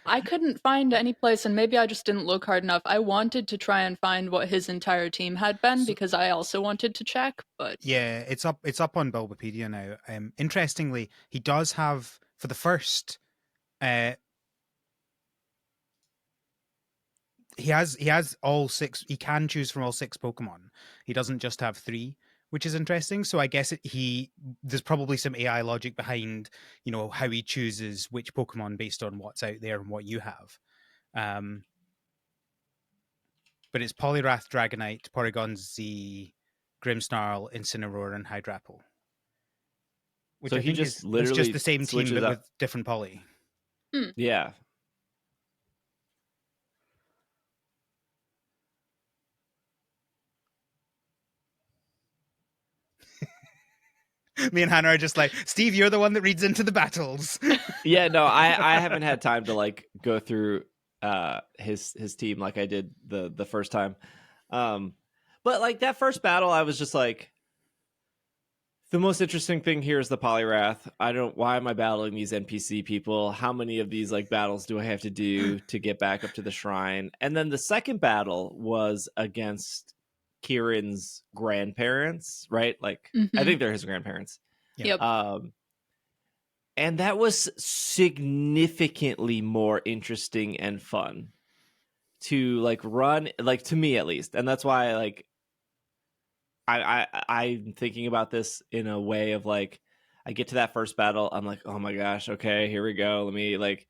I couldn't find any place, and maybe I just didn't look hard enough. I wanted to try and find what his entire team had been because I also wanted to check, but yeah, it's up on Bulbapedia now. Interestingly, he does have for the first he has all 6. He can choose from all 6 Pokemon. He doesn't just have 3, which is interesting. So I guess there's probably some AI logic behind, how he chooses which Pokemon based on what's out there and what you have. But it's Poliwrath, Dragonite, Porygon Z, Grimmsnarl, Incineroar, and Hydrapple. Which so I he think just is literally just the same team but up with different poly. Yeah. Me and Hannah are just like, Steve, you're the one that reads into the battles. Yeah, no, I haven't had time to like go through his team like I did the first time. But like that first battle, I was just like, the most interesting thing here is the Poliwrath. Why am I battling these NPC people? How many of these like battles do I have to do to get back up to the shrine? And then the second battle was against Kieran's grandparents, right? Like I think they're his grandparents. Yep. And that was significantly more interesting and fun to like run, like to me at least. And that's why like I'm thinking about this in a way of like, I get to that first battle, I'm like, oh my gosh, okay, here we go. Let me like,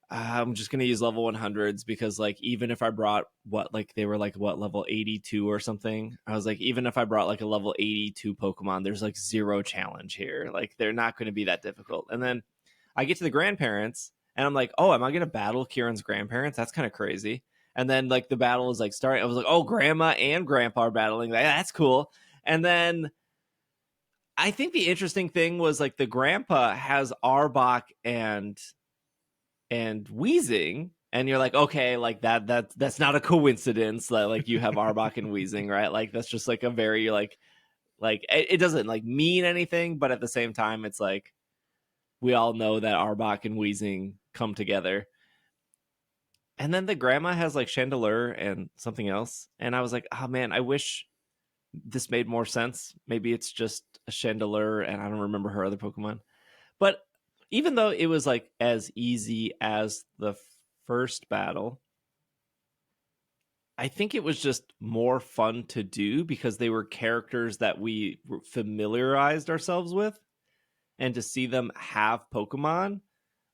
I'm just gonna use level 100s because like even if I brought they were like level 82 or something, I was like, even if I brought like a level 82 Pokemon, there's like 0 challenge here. Like they're not going to be that difficult. And then I get to the grandparents, and I'm like, oh, am I gonna battle Kieran's grandparents? That's kind of crazy. And then like the battle is like starting. I was like, oh, grandma and grandpa are battling. That's cool. And then I think the interesting thing was like the grandpa has Arbok and Weezing, and you're like, okay, like that's not a coincidence that like you have Arbok and Weezing, right? Like that's just like a very like it doesn't like mean anything, but at the same time, it's like we all know that Arbok and Weezing come together. And then the grandma has like Chandelure and something else, and I was like, oh man, I wish this made more sense. Maybe it's just a Chandelure, and I don't remember her other Pokemon, but even though it was like as easy as the first battle, I think it was just more fun to do because they were characters that we familiarized ourselves with, and to see them have Pokemon,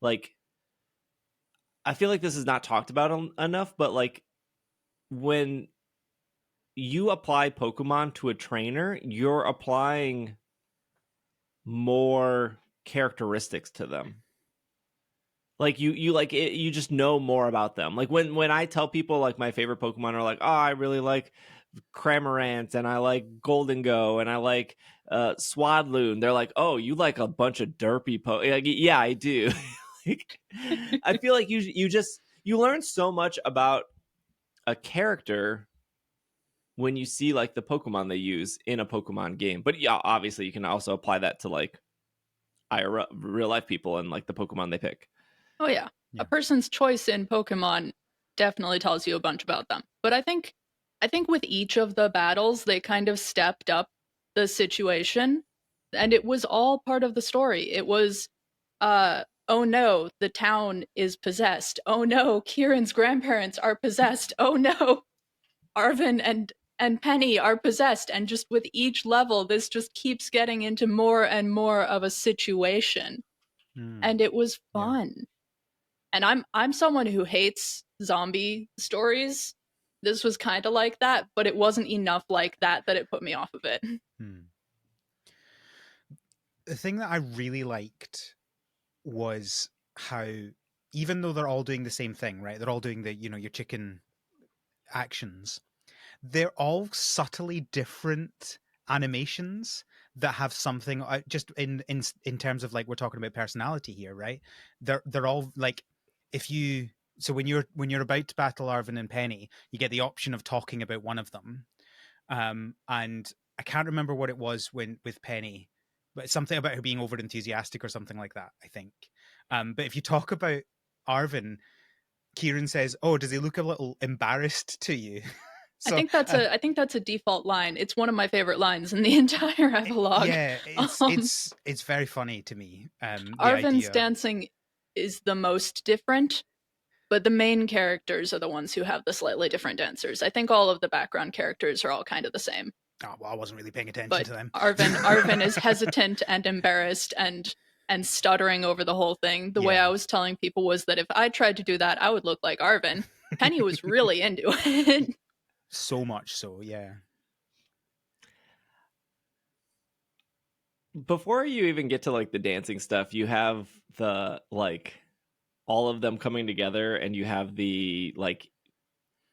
like I feel like this is not talked about enough, but like when you apply Pokemon to a trainer, you're applying more characteristics to them. Like you like it, you just know more about them. Like when I tell people like my favorite Pokemon are like, oh, I really like Cramorant and I like Golden Go and I like Swadloon. They're like, oh, you like a bunch of derpy like, yeah, I do. Like, I feel like you learn so much about a character when you see like the Pokemon they use in a Pokemon game. But yeah, obviously you can also apply that to like IRL, real life people and like the Pokemon they pick. Oh yeah. A person's choice in Pokemon definitely tells you a bunch about them. But I think with each of the battles, they kind of stepped up the situation, and it was all part of the story. It was, oh no, the town is possessed. Oh no, Kieran's grandparents are possessed. Oh no, Arvin and Penny are possessed, and just with each level, this just keeps getting into more and more of a situation, and it was fun. And I'm someone who hates zombie stories. This was kind of like that, but it wasn't enough like that it put me off of it. The thing that I really liked was how, even though they're all doing the same thing, right? They're all doing the, your chicken actions. They're all subtly different animations that have something just in terms of, like, we're talking about personality here, right? They're all like, so when you're about to battle Arvin and Penny, you get the option of talking about one of them, and I can't remember what it was with Penny, but something about her being over enthusiastic or something like that, I think. But if you talk about Arvin, Kieran says, "Oh, does he look a little embarrassed to you?" So, I think that's a default line. It's one of my favorite lines in the entire epilogue. Yeah, it's very funny to me. Arvin's dancing is the most different, but the main characters are the ones who have the slightly different dancers. I think all of the background characters are all kind of the same. Oh, well, I wasn't really paying attention to them. Arvin is hesitant and embarrassed and stuttering over the whole thing. The way I was telling people was that if I tried to do that, I would look like Arvin. Penny was really into it. So much so, yeah. Before you even get to, like, the dancing stuff, you have the, like, all of them coming together, and you have the, like,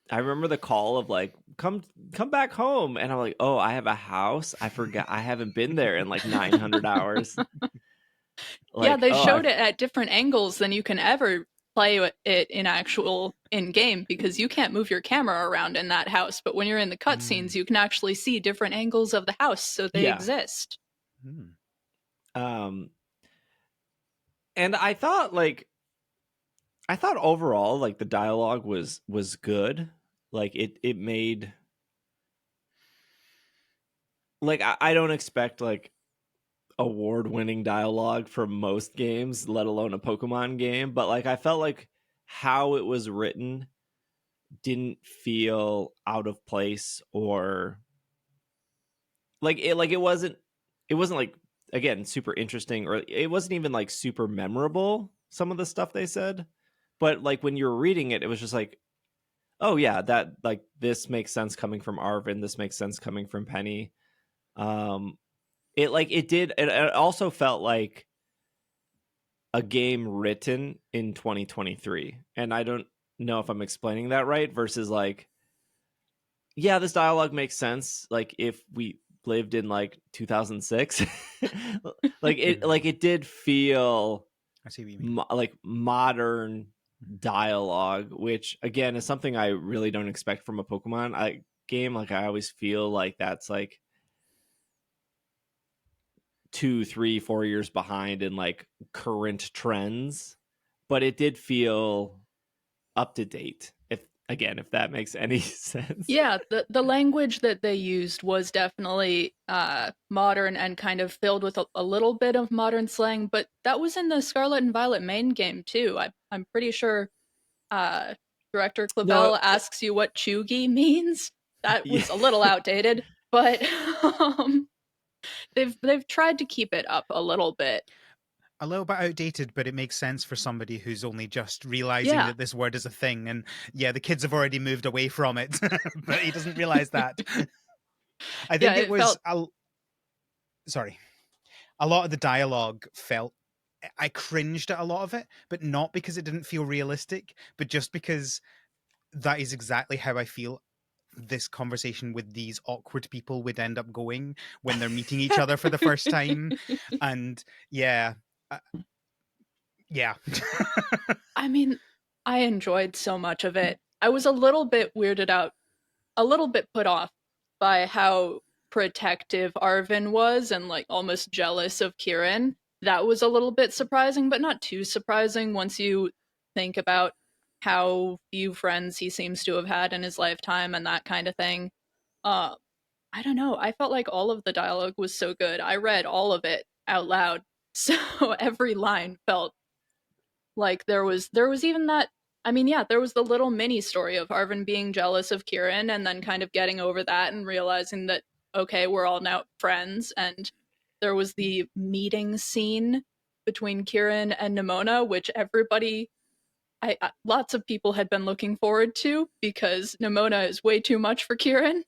I remember the call of, like, come back home, and I'm like, oh, I have a house? I forgot. I haven't been there in, like, 900 hours. Like, yeah, they showed it at different angles than you can ever play it in game, because you can't move your camera around in that house, but when you're in the cutscenes, you can actually see different angles of the house, so they exist. And I thought overall, like, the dialogue was good. Like, it made, like, I don't expect, like, award-winning dialogue from most games, let alone a Pokemon game, but, like, I felt like how it was written didn't feel out of place, or it wasn't like, again, super interesting, or it wasn't even, like, super memorable, some of the stuff they said, but, like, when you were reading it, it was just like, oh yeah, that, like, this makes sense coming from Arvin, this makes sense coming from Penny. It also felt like a game written in 2023, and I don't know if I'm explaining that right, versus, like, yeah, this dialogue makes sense, like, if we lived in, like, 2006. it did feel, I see what you mean, like, modern dialogue, which, again, is something I really don't expect from a Pokemon game. Like, I always feel like that's, like, 2, 3, 4 years behind in, like, current trends, but it did feel up to date, if that makes any sense. Yeah, the language that they used was definitely modern and kind of filled with a little bit of modern slang, but that was in the Scarlet and Violet main game too. I'm pretty sure Director Clavel asks you what chuggy means. That was a little outdated, but they've tried to keep it up a little bit. A little bit outdated, but it makes sense for somebody who's only just realizing that this word is a thing. And yeah, the kids have already moved away from it, but he doesn't realize that. I think it was sorry. A lot of the dialogue I cringed at a lot of it, but not because it didn't feel realistic, but just because that is exactly how I feel this conversation with these awkward people would end up going when they're meeting each other for the first time. And yeah. I mean, I enjoyed so much of it. I was a little bit weirded out, a little bit put off by how protective Arvin was and, like, almost jealous of Kieran. That was a little bit surprising, but not too surprising once you think about how few friends he seems to have had in his lifetime and that kind of thing. I don't know. I felt like all of the dialogue was so good. I read all of it out loud. So every line felt like there was even that I mean, yeah, there was the little mini story of Arvin being jealous of Kieran and then kind of getting over that and realizing that, okay, we're all now friends. And there was the meeting scene between Kieran and Nimona, which everybody, lots of people had been looking forward to because Nimona is way too much for Kieran.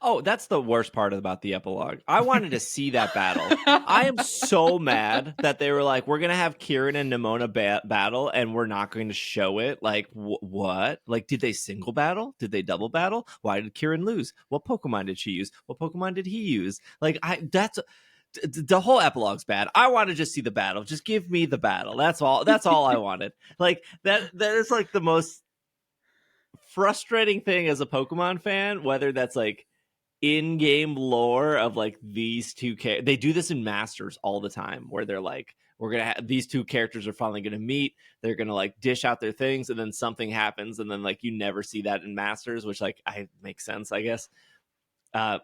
Oh, that's the worst part about the epilogue. I wanted to see that battle. I am so mad that they were like, we're going to have Kieran and Nimona battle and we're not going to show it. Like, what? Like, did they single battle? Did they double battle? Why did Kieran lose? What Pokemon did she use? What Pokemon did he use? Like, the whole epilogue's bad. I want to just see the battle. Just give me the battle. That's all I wanted. Like, that is like the most frustrating thing as a Pokemon fan, whether that's like in-game lore of like these two they do this in Masters all the time where they're like, we're gonna have these two characters are finally gonna meet, they're gonna like dish out their things, and then something happens, and then like you never see that in Masters, which like makes sense, I guess.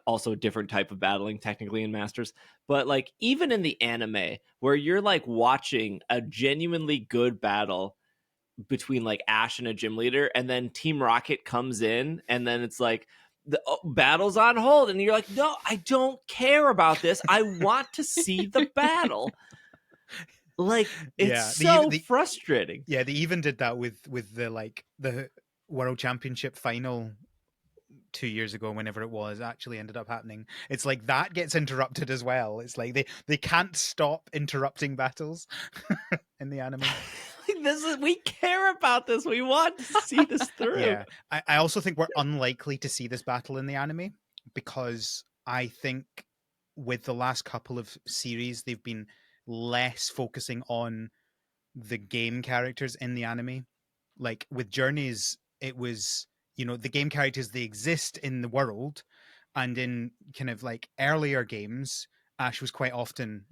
Also a different type of battling technically in Masters, but like even in the anime where you're like watching a genuinely good battle between like Ash and a gym leader, and then Team Rocket comes in, and then it's like the battle's on hold, and you're like, no, I don't care about this. I want to see the battle. Like, it's frustrating. Yeah, they even did that with the World Championship final 2 years ago, whenever it was actually ended up happening. It's like that gets interrupted as well. It's like they can't stop interrupting battles in the anime. We care about this. We want to see this through. Yeah, I also think we're unlikely to see this battle in the anime because I think with the last couple of series, they've been less focusing on the game characters in the anime. Like with Journeys, it was, the game characters, they exist in the world, and in kind of like earlier games, Ash was quite often,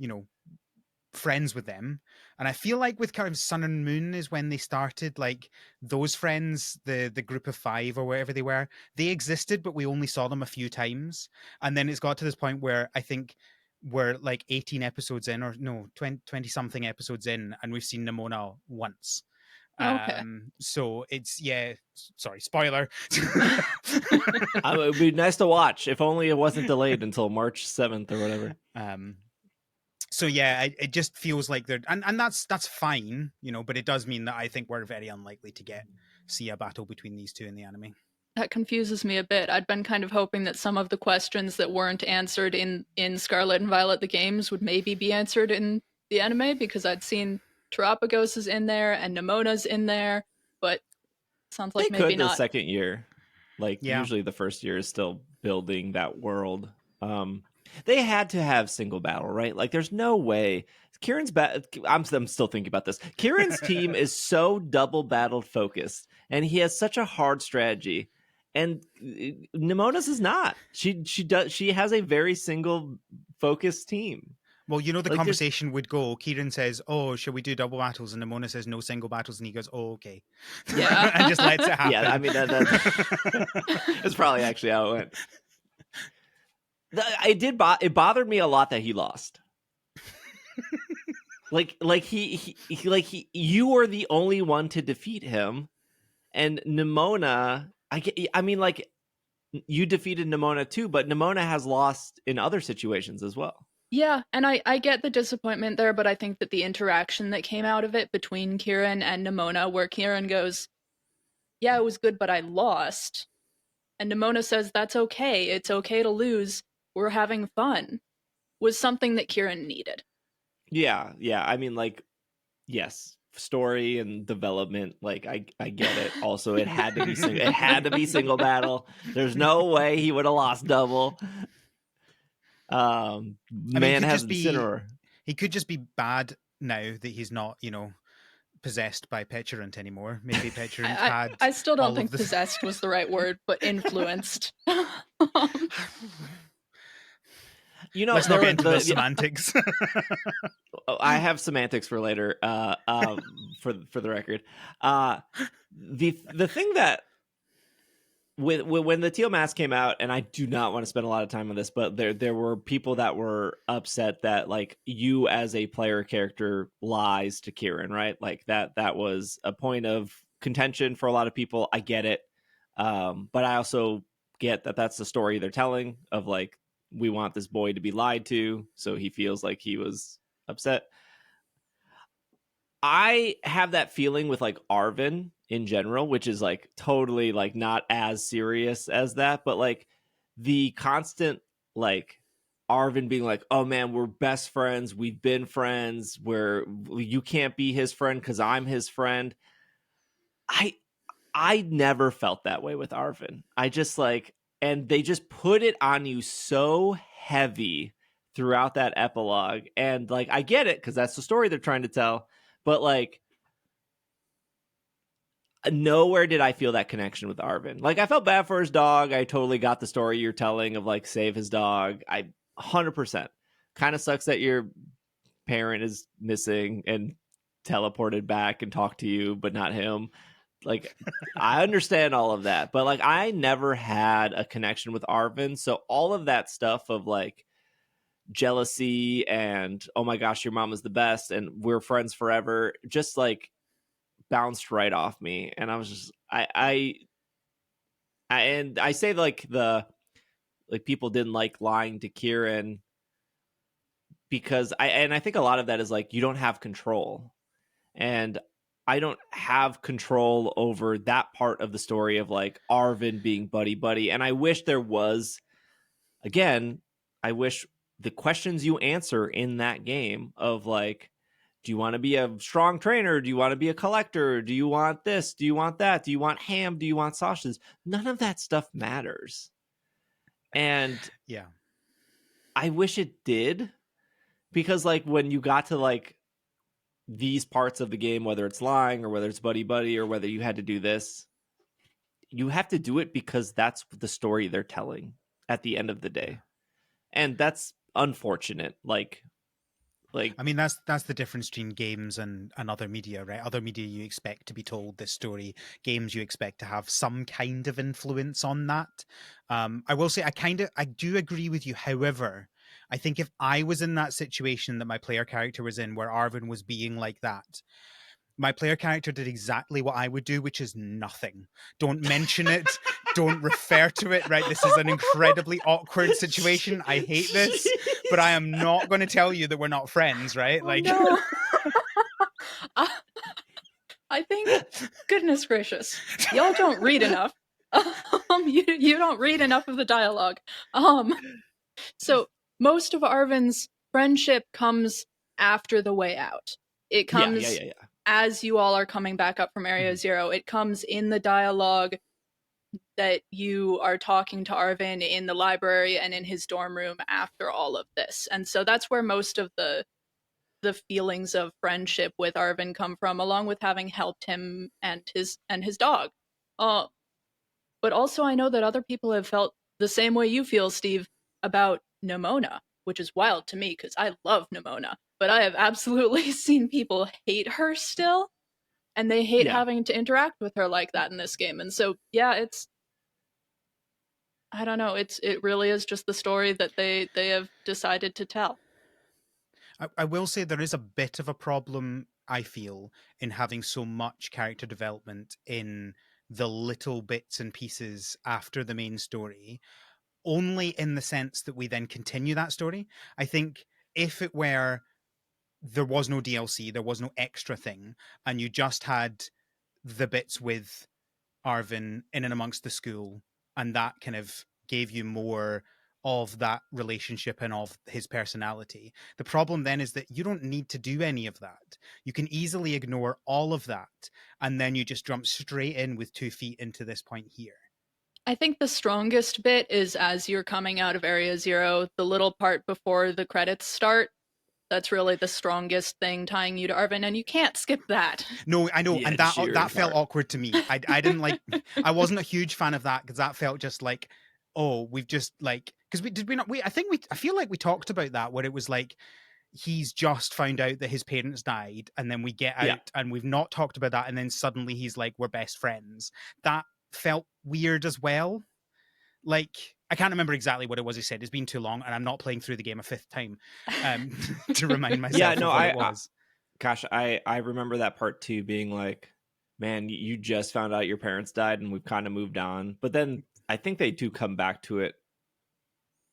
friends with them. And I feel like with kind of Sun and Moon is when they started, like those friends, the group of 5 or whatever they were, they existed, but we only saw them a few times. And then it's got to this point where I think we're like 18 episodes in, or no, 20 something episodes in, and we've seen Nimona once. Okay. So it's, sorry, spoiler. It would be nice to watch if only it wasn't delayed until March 7th or whatever. So yeah, it just feels like they're, and that's fine, but it does mean that I think we're very unlikely to see a battle between these two in the anime. That confuses me a bit. I'd been kind of hoping that some of the questions that weren't answered in Scarlet and Violet the games would maybe be answered in the anime, because I'd seen Terapagos is in there and Nimona's in there, but it sounds like maybe not. The second year. Like, usually the first year is still building that world. They had to have single battle, right? Like, there's no way. Kieran's I'm still thinking about this. Kieran's team is so double battle focused, and he has such a hard strategy. And Nimona's is not. She has a very single focused team. Well, the conversation would go, Kieran says, oh, should we do double battles? And Nimona says, no single battles. And he goes, oh, okay. Yeah. And just lets it happen. Yeah, I mean, that's probably actually how it went. It bothered me a lot that he lost. You were the only one to defeat him. And Nimona, I mean, like, you defeated Nimona too, but Nimona has lost in other situations as well. Yeah, and I get the disappointment there, but I think that the interaction that came out of it between Kieran and Nimona, where Kieran goes, yeah, it was good, but I lost. And Nimona says, that's okay. It's okay to lose. We're having fun. Was something that Kieran needed. Yeah. I mean, like, yes, story and development, like, I get it. Also, it had to be single battle. There's no way he would have lost double. Man has Incineroar. He could just be bad now that he's not, possessed by Petulant anymore. Maybe Petulant had. I still don't think possessed was the right word, but influenced. Let's not get into the semantics. I have semantics for later. For the record, the thing that. When the Teal Mask came out, and I do not want to spend a lot of time on this, but there were people that were upset that, like, you as a player character lies to Kieran, right? Like that was a point of contention for a lot of people. I get it. But I also get that that's the story they're telling of like, we want this boy to be lied to, so he feels like he was upset. I have that feeling with like Arvin in general, which is like totally like not as serious as that, but like the constant like Arvin being like, oh man, we're best friends, we've been friends, where you can't be his friend because I'm his friend. I never felt that way with Arvin. I just like, and they just put it on you so heavy throughout that epilogue. And like, I get it because that's the story they're trying to tell. But like, nowhere did I feel that connection with Arvin. Like, I felt bad for his dog. I totally got the story you're telling of like save his dog. I 100%. Kind of sucks that your parent is missing and teleported back and talked to you, but not him. Like, I understand all of that, but like, I never had a connection with Arvin. So all of that stuff of like jealousy and, oh my gosh, your mom is the best and we're friends forever, just like bounced right off me. And I was just, and I say like people didn't like lying to Kieran because I think a lot of that is like, you don't have control. And I don't have control over that part of the story of like Arvin being buddy. And I wish there was, again, I wish the questions you answer in that game of like, do you want to be a strong trainer? Do you want to be a collector? Do you want this? Do you want that? Do you want ham? Do you want sausages? None of that stuff matters. And yeah, I wish it did, because like when you got to like these parts of the game, whether it's lying or whether it's buddy or whether you had to do this, you have to do it because that's the story they're telling at the end of the day. And that's unfortunate. Like I mean, that's the difference between games and other media, right? Other media, you expect to be told this story. Games, you expect to have some kind of influence on that. I will say, I do agree with you. However, I think if I was in that situation that my player character was in, where Arvin was being like that, my player character did exactly what I would do, which is nothing. Don't mention it. Don't refer to it, right? This is an incredibly awkward situation. I hate this, but I am not going to tell you that we're not friends, right? Like, no. I think, goodness gracious, y'all don't read enough. You don't read enough of the dialogue. So most of Arvin's friendship comes after the way out. It comes as you all are coming back up from Area Zero. It comes in the dialogue that you are talking to Arvin in the library and in his dorm room after all of this. And so that's where most of the feelings of friendship with Arvin come from, along with having helped him and his dog. But also I know that other people have felt the same way you feel, Steve, about Nimona, which is wild to me because I love Nimona. But I have absolutely seen people hate her still, and they hate having to interact with her like that in this game. And so, yeah, I don't know, it really is just the story that they have decided to tell. I will say there is a bit of a problem, I feel, in having so much character development in the little bits and pieces after the main story, only in the sense that we then continue that story. I think if it were, there was no DLC, there was no extra thing, and you just had the bits with Arvin in and amongst the school, and that kind of gave you more of that relationship and of his personality. The problem then is that you don't need to do any of that. You can easily ignore all of that, and then you just jump straight in with 2 feet into this point here. I think the strongest bit is as you're coming out of Area Zero, the little part before the credits start. That's really the strongest thing tying you to Arvin, and you can't skip that. No, I know, and that felt awkward to me. I didn't like. I wasn't a huge fan of that because that felt just like, oh, we've just like, because I feel like we talked about that, where it was like he's just found out that his parents died, and then we get out and we've not talked about that, and then suddenly he's like, we're best friends. That felt weird as well. Like, I can't remember exactly what it was he said. It's been too long, and I'm not playing through the game a 5th time to remind myself of what it was. Gosh, I remember that part too, being like, man, you just found out your parents died and we've kind of moved on. But then I think they do come back to it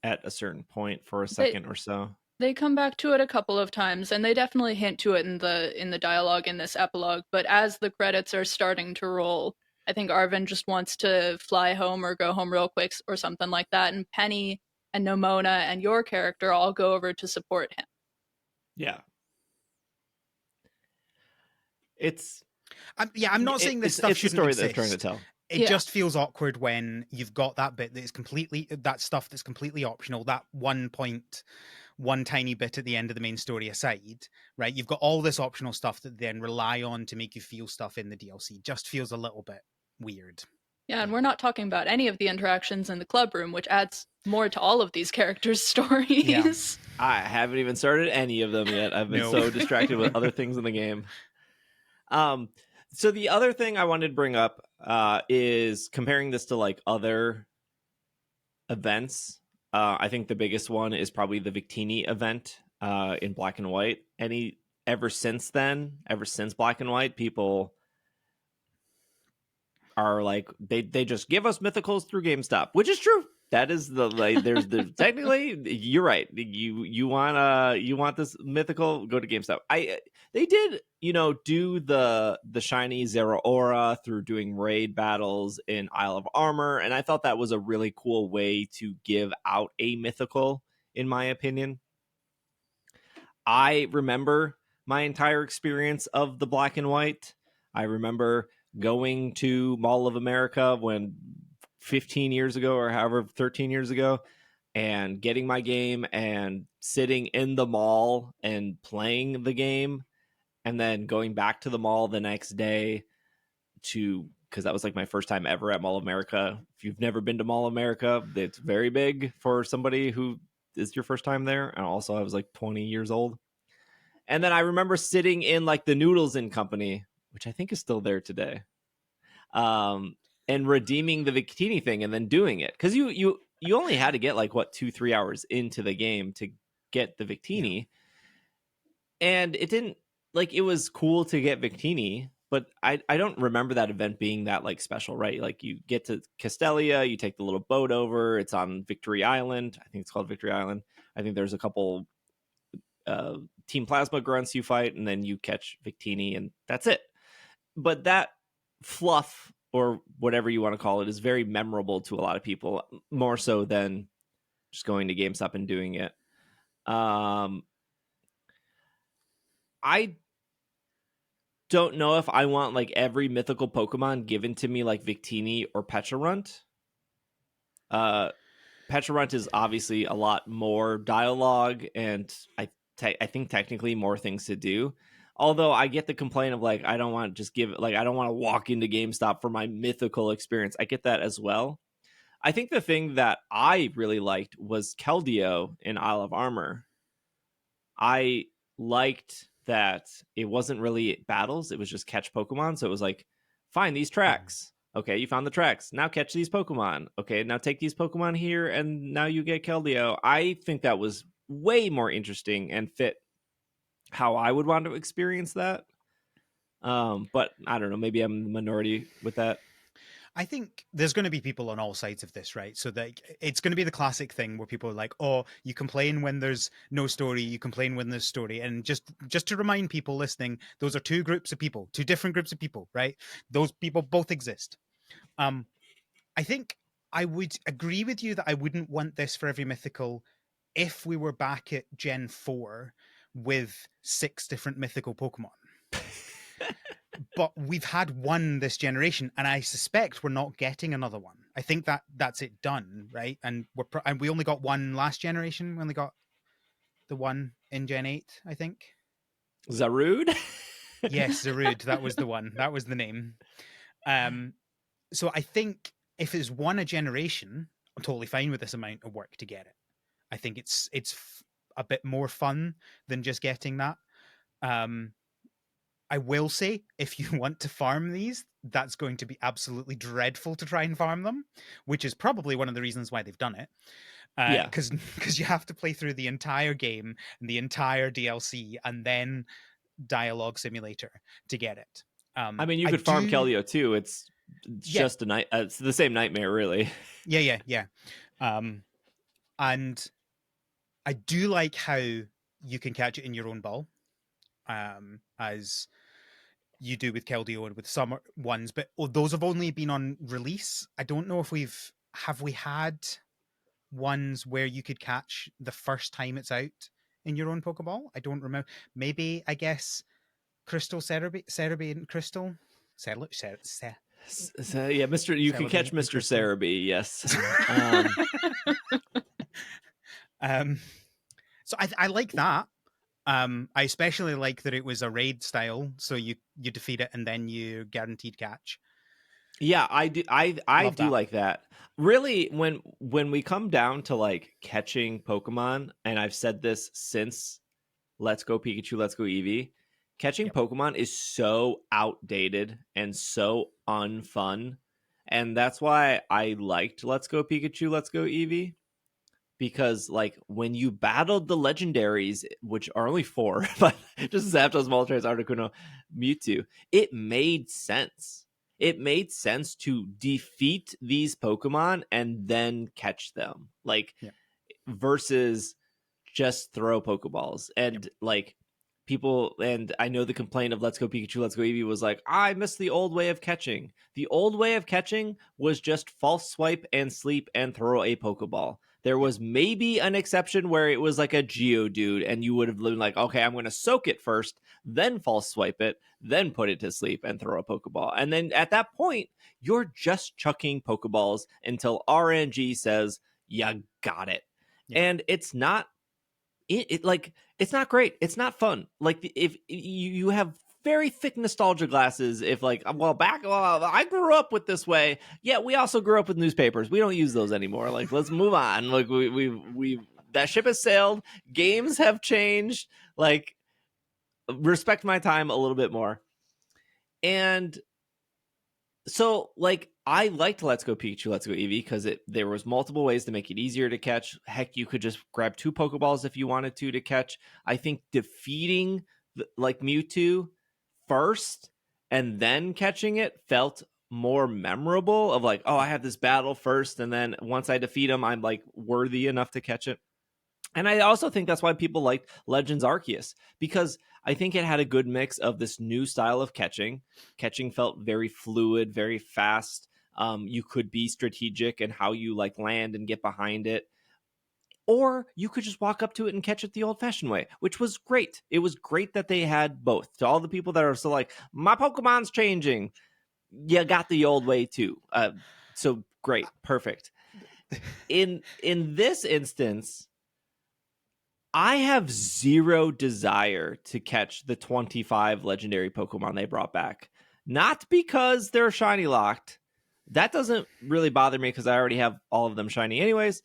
at a certain point for a second or so. They come back to it a couple of times, and they definitely hint to it in the dialogue in this epilogue. But as the credits are starting to roll, I think Arvin just wants to fly home or go home real quick or something like that. And Penny and Nomona and your character all go over to support him. Yeah. It's I'm not saying this stuff it's the shouldn't story exist. that they're trying to tell. It just feels awkward when you've got that bit that is completely, that stuff that's completely optional, that one tiny bit at the end of the main story aside, right? You've got all this optional stuff that then rely on to make you feel stuff in the DLC. Just feels a little bit weird. Yeah, and we're not talking about any of the interactions in the club room, which adds more to all of these characters' stories. Yeah. I haven't even started any of them yet. I've been so distracted with other things in the game. So the other thing I wanted to bring up is comparing this to like other events. I think the biggest one is probably the Victini event in Black and White. Ever since Black and White, people are like they just give us mythicals through GameStop, which is true. That is there's the technically you're right. You want this mythical, go to GameStop. They did do the shiny Zeraora through doing raid battles in Isle of Armor, and I thought that was a really cool way to give out a mythical, in my opinion. I remember my entire experience of the Black and White. I remember going to Mall of America when 15 years ago or however 13 years ago and getting my game and sitting in the mall and playing the game and then going back to the mall the next day because that was like my first time ever at Mall of America. If you've never been to Mall of America, it's very big for somebody who is your first time there. And also I was like 20 years old. And then I remember sitting in like the Noodles and Company, which I think is still there today, and redeeming the Victini thing and then doing it. Because you only had to get like, 2-3 hours into the game to get the Victini. Yeah. And it didn't, like, it was cool to get Victini, but I don't remember that event being that like special, right? Like you get to Castelia, you take the little boat over, it's on Victory Island. I think it's called Victory Island. I think there's a couple Team Plasma grunts you fight, and then you catch Victini, and that's it. But that fluff, or whatever you want to call it, is very memorable to a lot of people, more so than just going to GameStop and doing it. I don't know if I want like every mythical Pokemon given to me like Victini or Pecharunt. Pecharunt is obviously a lot more dialogue, and I think technically more things to do. Although I get the complaint of like, I don't want to just give it, like, I don't want to walk into GameStop for my mythical experience. I get that as well. I think the thing that I really liked was Keldeo in Isle of Armor. I liked that it wasn't really battles. It was just catch Pokemon. So it was like, find these tracks. Okay, you found the tracks. Now catch these Pokemon. Okay, now take these Pokemon here, and now you get Keldeo. I think that was way more interesting and fit how I would want to experience that. But I don't know, maybe I'm the minority with that. I think there's going to be people on all sides of this, right? So that it's going to be the classic thing where people are like, oh, you complain when there's no story, you complain when there's story. And just to remind people listening, those are two different groups of people, right? Those people both exist. I think I would agree with you that I wouldn't want this for every mythical if we were back at Gen 4 with 6 different mythical Pokemon. But we've had one this generation, and I suspect we're not getting another one. I think that's it done, right? And we only got one last generation. We only got the one in Gen 8, I think. Zarude? Yes, Zarude. That was the one. That was the name. So I think if it's one a generation, I'm totally fine with this amount of work to get it. I think it's a bit more fun than just getting that. I will say, if you want to farm these, that's going to be absolutely dreadful to try and farm them, which is probably one of the reasons why they've done it. Because you have to play through the entire game and the entire DLC and then Dialogue Simulator to get it. I mean, you could farm Keldeo too. It's just a night. It's the same nightmare, really. Yeah. And I do like how you can catch it in your own ball, as you do with Keldeo and with some ones, but those have only been on release. I don't know if we had ones where you could catch the first time it's out in your own Pokeball. I don't remember. Maybe, I guess, Crystal Cerebi and Crystal So, yeah, Mr. You can catch Mr. Sarumi, yes. So I like that. I especially like that it was a raid style, so you defeat it and then you guaranteed catch. Yeah, I do. I do like that. Really, when we come down to like catching Pokemon, and I've said this since Let's Go Pikachu, Let's Go Eevee, catching Pokemon is so outdated and so unfun, and that's why I liked Let's Go Pikachu, Let's Go Eevee. Because like when you battled the legendaries, which are only 4, but just Zapdos, Moltres, Articuno, Mewtwo, it made sense. It made sense to defeat these Pokemon and then catch them, like versus just throw Pokeballs. And like people, and I know the complaint of Let's Go Pikachu, Let's Go Eevee was like, I miss the old way of catching. The old way of catching was just false swipe and sleep and throw a Pokeball. There was maybe an exception where it was like a Geodude and you would have been like, okay, I'm going to soak it first, then false swipe it, then put it to sleep and throw a Pokeball. And then at that point, you're just chucking Pokeballs until RNG says, you got it. Yeah. And it's not, it's not great. It's not fun. Like if you have very thick nostalgia glasses, if like, I grew up with this way. Yeah, we also grew up with newspapers. We don't use those anymore. Like, let's move on. Like we that ship has sailed. Games have changed. Like, respect my time a little bit more. And so, like, I liked Let's Go Pikachu, Let's Go Eevee because there was multiple ways to make it easier to catch. Heck, you could just grab 2 Pokeballs if you wanted to catch. I think defeating like Mewtwo first and then catching it felt more memorable of like, oh, I have this battle first, and then once I defeat him, I'm like worthy enough to catch it. And I also think that's why people liked Legends Arceus, because I think it had a good mix of this new style of catching. Catching felt very fluid, very fast. You could be strategic in how you like land and get behind it. Or you could just walk up to it and catch it the old-fashioned way, which was great. It was great that they had both. To all the people that are still like, my Pokemon's changing, you got the old way too. So great, perfect. In this instance, I have zero desire to catch the 25 legendary Pokemon they brought back. Not because they're shiny locked. That doesn't really bother me because I already have all of them shiny anyways.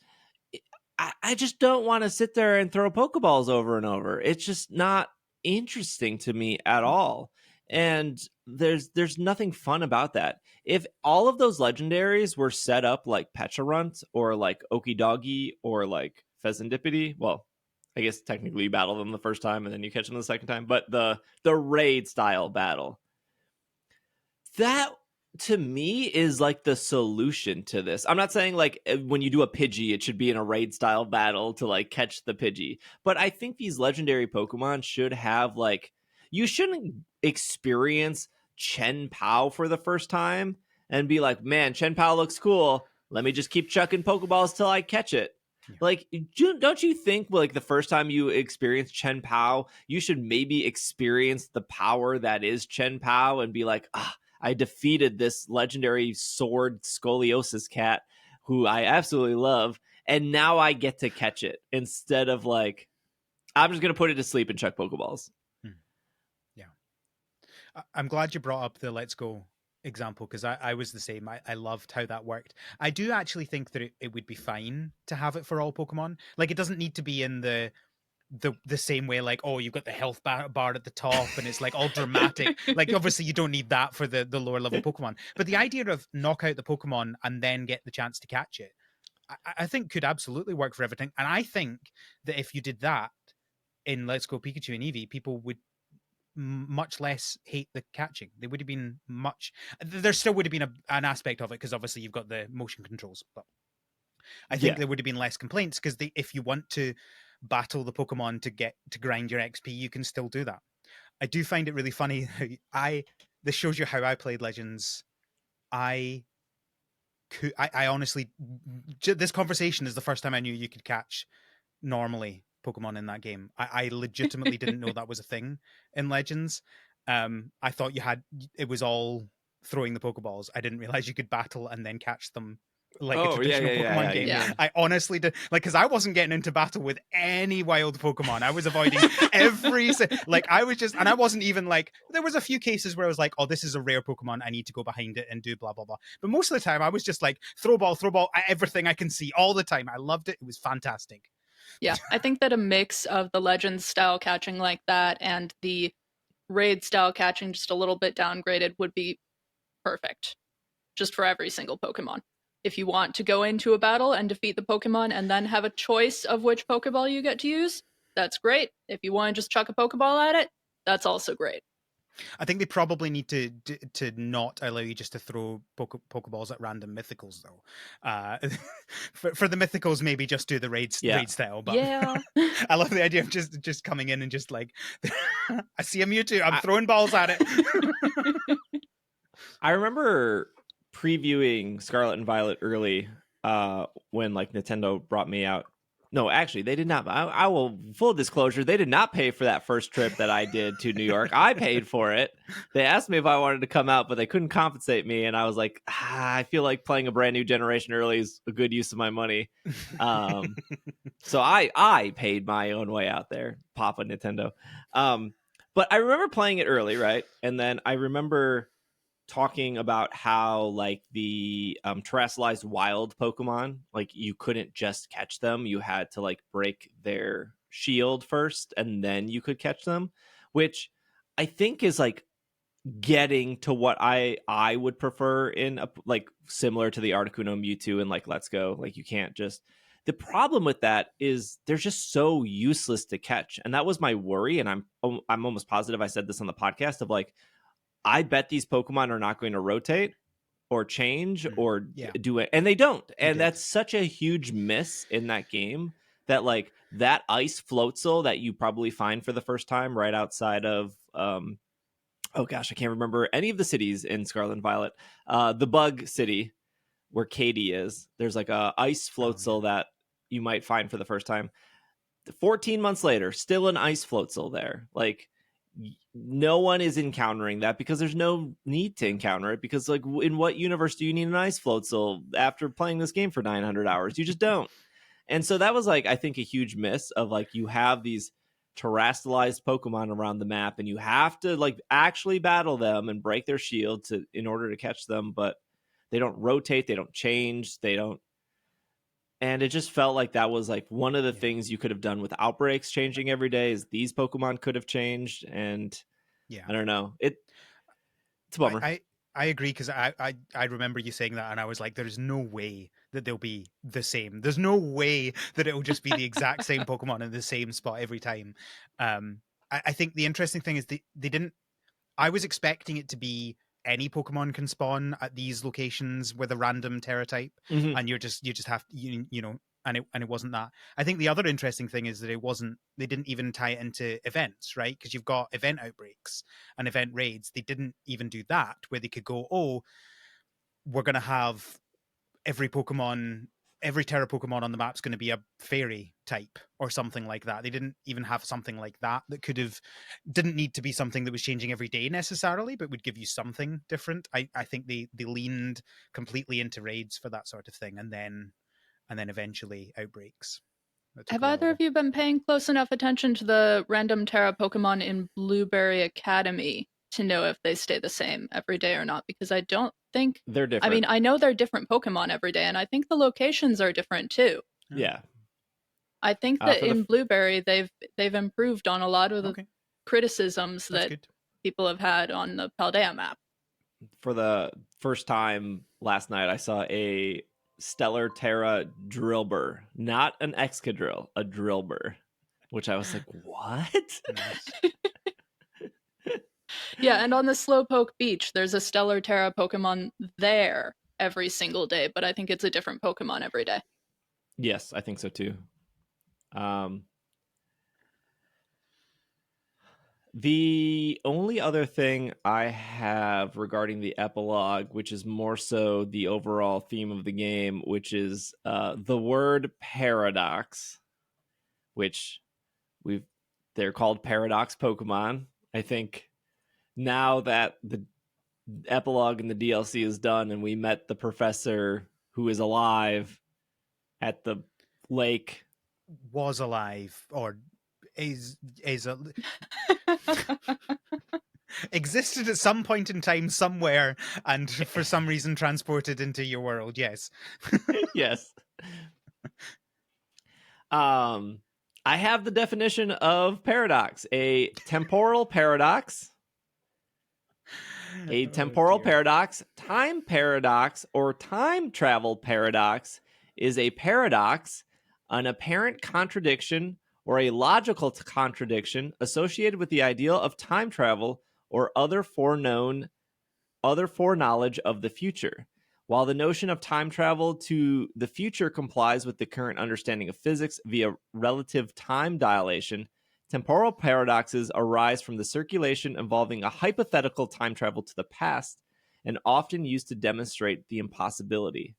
I just don't want to sit there and throw Pokeballs over and over. It's just not interesting to me at all. And there's nothing fun about that. If all of those legendaries were set up like Pecharunt or like Okidogi or like Pheasantipity, well, I guess technically you battle them the first time and then you catch them the second time, but the raid style battle, that to me is like the solution to this. I'm not saying like when you do a Pidgey, it should be in a raid style battle to like catch the Pidgey, but I think these legendary Pokemon should have like, you shouldn't experience Chen Pao for the first time and be like, man, Chen Pao looks cool. Let me just keep chucking Pokeballs till I catch it. Yeah. Like, don't you think like the first time you experience Chen Pao, you should maybe experience the power that is Chen Pao and be like, I defeated this legendary sword scoliosis cat who I absolutely love, and now I get to catch it instead of like, I'm just going to put it to sleep and chuck Pokeballs. Yeah. I'm glad you brought up the Let's Go example because I was the same. I loved how that worked. I do actually think that it would be fine to have it for all Pokemon. Like, it doesn't need to be in the same way, like, oh, you've got the health bar at the top and it's like all dramatic. Like, obviously you don't need that for the lower level Pokemon, but the idea of knock out the Pokemon and then get the chance to catch it, I think could absolutely work for everything. And I think that if you did that in Let's Go Pikachu and Eevee, people would much less hate the catching. They would have been much. There still would have been an aspect of it because obviously you've got the motion controls, but I think there would have been less complaints because if you want to battle the Pokemon to grind your XP, you can still do that. I do find it really funny. This shows you how I played Legends. I honestly, this conversation is the first time I knew you could catch normally Pokemon in that game. I legitimately didn't know that was a thing in Legends. I thought it was all throwing the Pokeballs. I didn't realize you could battle and then catch them like a traditional Pokemon game. Yeah. I honestly did, because I wasn't getting into battle with any wild Pokemon. I was avoiding I was just, and I wasn't even there was a few cases where I was like, oh, this is a rare Pokemon, I need to go behind it and do blah blah blah. But most of the time I was just like throw ball, everything I can see all the time. I loved it. It was fantastic. Yeah, I think that a mix of the Legends style catching like that and the raid style catching just a little bit downgraded would be perfect, just for every single Pokemon. If you want to go into a battle and defeat the Pokemon and then have a choice of which Pokeball you get to use, that's great. If you want to just chuck a Pokeball at it, that's also great. I think they probably need to not allow you just to throw Pokeballs at random mythicals, though. For the mythicals, maybe just do the raid style. But yeah, I love the idea of just coming in and just I see a Mewtwo, I'm throwing balls at it. I remember previewing Scarlet and Violet early when Nintendo brought me out. No, actually, they did not. I will, full disclosure, they did not pay for that first trip that I did to New York. I paid for it. They asked me if I wanted to come out, but they couldn't compensate me. And I was like, I feel like playing a brand new generation early is a good use of my money. So I paid my own way out there, Papa Nintendo. But I remember playing it early, right? And then I remember talking about how the terrestrialized wild Pokemon, you couldn't just catch them. You had to break their shield first and then you could catch them, which I think is getting to what I would prefer in a similar to the Articuno Mewtwo and Let's Go. You can't just, the problem with that is they're just so useless to catch. And that was my worry. And I'm almost positive I said this on the podcast of I bet these Pokemon are not going to rotate or change or do it. And they don't. And that's such a huge miss in that game that that ice Floatzel that you probably find for the first time right outside of, oh gosh, I can't remember any of the cities in Scarlet and Violet. The Bug City where Katie is, there's a ice Floatzel that you might find for the first time. 14 months later, still an ice Floatzel there. No one is encountering that because there's no need to encounter it, because in what universe do you need an ice Floatzel after playing this game for 900 hours? You just don't. And so that was I think a huge miss of you have these terrestrialized Pokemon around the map and you have to actually battle them and break their shield in order to catch them, but they don't rotate, they don't change, they don't. And it just felt like that was one of the things you could have done with outbreaks changing every day is these Pokemon could have changed. And I don't know. It's a bummer. I agree, because I remember you saying that and I was like, there's no way that they'll be the same. There's no way that it will just be the exact same Pokemon in the same spot every time. I think the interesting thing is they didn't, I was expecting it to be any Pokemon can spawn at these locations with a random Terra type, and you just have you know, and it wasn't that. I think the other interesting thing is that they didn't even tie it into events, right? Because you've got event outbreaks and event raids. They didn't even do that where they could go, oh, we're gonna have every Terra Pokemon on the map's going to be a fairy type or something like that. They didn't even have something like that didn't need to be something that was changing every day necessarily, but would give you something different. I think they leaned completely into raids for that sort of thing, and then eventually outbreaks. Have either of you been paying close enough attention to the random Terra Pokemon in Blueberry Academy to know if they stay the same every day or not? Because I don't think they're different. I mean, I know they're different Pokemon every day, and I think the locations are different too. Yeah. I think that in Blueberry they've improved on a lot of the criticisms that people have had on the Paldea map. For the first time last night, I saw a Stellar Terra Drillbur, not an Excadrill, a Drillbur, which I was like, what? Yeah, and on the Slowpoke Beach, there's a Stellar Terra Pokemon there every single day, but I think it's a different Pokemon every day. Yes, I think so too. The only other thing I have regarding the epilogue, which is more so the overall theme of the game, which is the word paradox, which they're called paradox Pokemon. I think now that the epilogue and the DLC is done and we met the professor who is alive at the lake. Was alive or is existed at some point in time somewhere and for some reason transported into your world. Yes. Yes. I have the definition of paradox: a temporal paradox, paradox, time paradox, or time travel paradox is a paradox, an apparent contradiction, or a logical contradiction associated with the ideal of time travel or other foreknowledge of the future. While the notion of time travel to the future complies with the current understanding of physics via relative time dilation, temporal paradoxes arise from the circulation involving a hypothetical time travel to the past and often used to demonstrate the impossibility.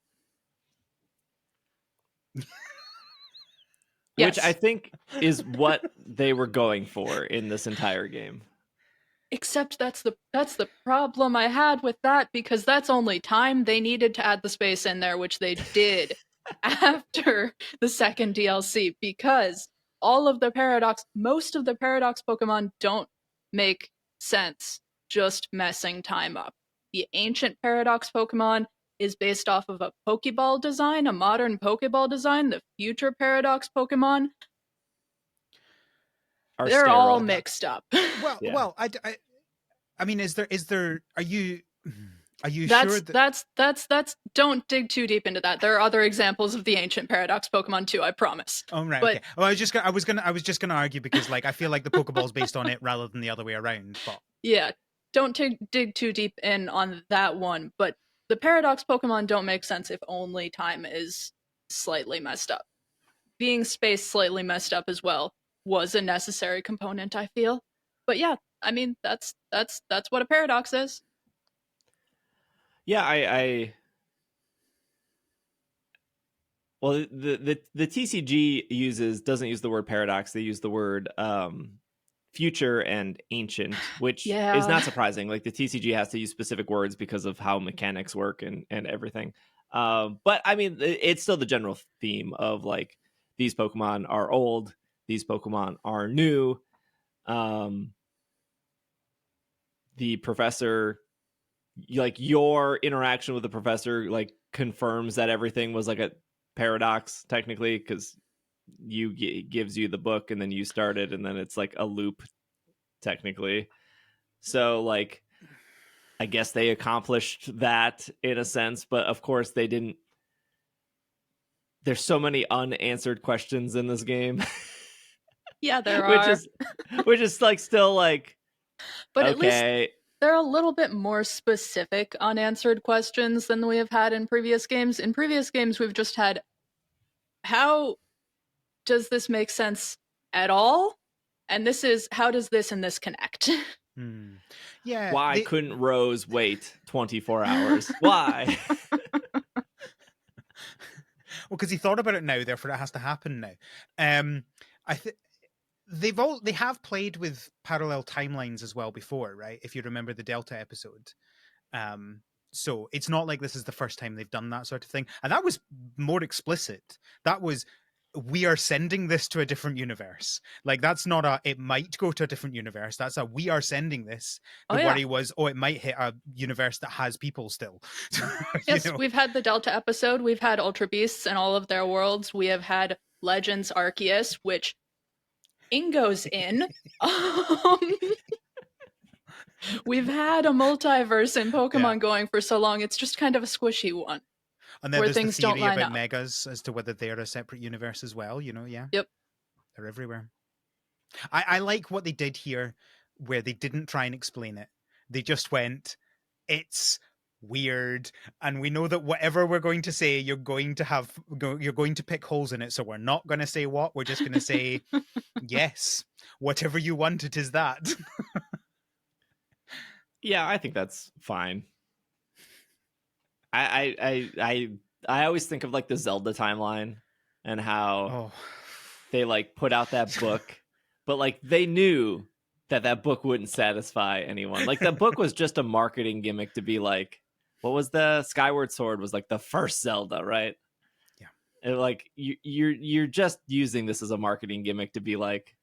Yes. Which I think is what they were going for in this entire game. Except that's the problem I had with that, because that's only time. They needed to add the space in there, which they did after the second DLC, because most of the paradox Pokemon don't make sense just messing time up. The ancient paradox Pokemon is based off of a Pokeball design, a modern Pokeball design. The future paradox Pokemon, they're sterile. all mixed up. Well, I mean, are you That's, sure that that's don't dig too deep into that. There are other examples of the ancient paradox Pokemon too, I promise. Oh right, But okay. Well, I was just gonna argue because like I feel like the Pokeball's based on it rather than the other way around. But yeah, don't dig too deep in on that one. But the paradox Pokemon don't make sense if only time is slightly messed up. Being space slightly messed up as well was a necessary component, I feel. But yeah, I mean that's what a paradox is. Yeah, I well, the TCG doesn't use the word paradox. They use the word future and ancient, which is not surprising. Like the TCG has to use specific words because of how mechanics work and everything. But I mean, it's still the general theme of like these Pokemon are old, these Pokemon are new. The professor, like your interaction with the professor, like confirms that everything was like a paradox technically, because gives you the book and then you start it and then it's like a loop technically. So like I guess they accomplished that in a sense, but of course they didn't. There's so many unanswered questions in this game. Yeah, there are. which is like still like, but okay. At least they're a little bit more specific unanswered questions than we have had in previous games. In previous games, we've just had, how does this make sense at all? And this is, how does this and this connect? Yeah. Why couldn't Rose wait 24 hours? Why? Well, because he thought about it now, therefore it has to happen now. They have played with parallel timelines as well before, right? If you remember the Delta episode. So it's not like this is the first time they've done that sort of thing. And that was more explicit. That was, we are sending this to a different universe. Like that's not it might go to a different universe. That's we are sending this. The worry was, it might hit a universe that has people still. Yes, we've had the Delta episode. We've had Ultra Beasts and all of their worlds. We have had Legends Arceus, which Ingo's in. We've had a multiverse in Pokemon going for so long. It's just kind of a squishy one. And then where there's things the theory don't line about up. Megas as to whether they're a separate universe as well, yeah. Yep. They're everywhere. I like what they did here, where they didn't try and explain it. They just went, it's weird, and we know that whatever we're going to say, you're going to pick holes in it, so we're not going to say what, we're just going to say, yes, whatever you want, it is that. Yeah, I think that's fine. I always think of like the Zelda timeline and how they like put out that book, but like they knew that book wouldn't satisfy anyone. Like that book was just a marketing gimmick to be like, what was the Skyward Sword was like the first Zelda, right? Yeah. And like you're just using this as a marketing gimmick to be like,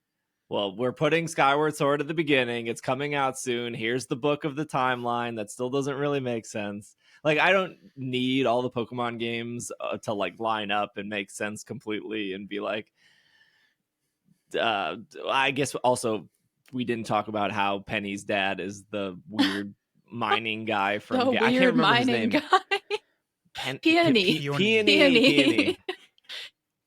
well, we're putting Skyward Sword at the beginning. It's coming out soon. Here's the book of the timeline. That still doesn't really make sense. Like, I don't need all the Pokemon games to like line up and make sense completely and be like, I guess also we didn't talk about how Penny's dad is the weird mining guy from. The I can't weird remember his mining name. guy. Peony. Peony.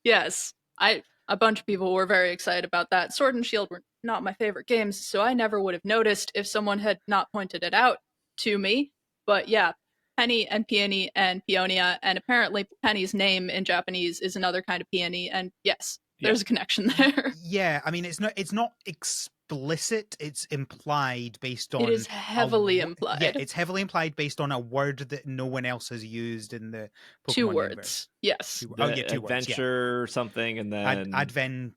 Yes, a bunch of people were very excited about that. Sword and Shield were not my favorite games, so I never would have noticed if someone had not pointed it out to me. But yeah, Penny and Peony and Peonia, and apparently Penny's name in Japanese is another kind of peony, and yes, there's a connection there. Yeah, I mean, it's not explicit, it's implied based on... It is heavily implied. Yeah, it's heavily implied based on a word that no one else has used in the Pokemon 2 words, universe. yes. 2 Adventure words, yeah. or something, and then I can't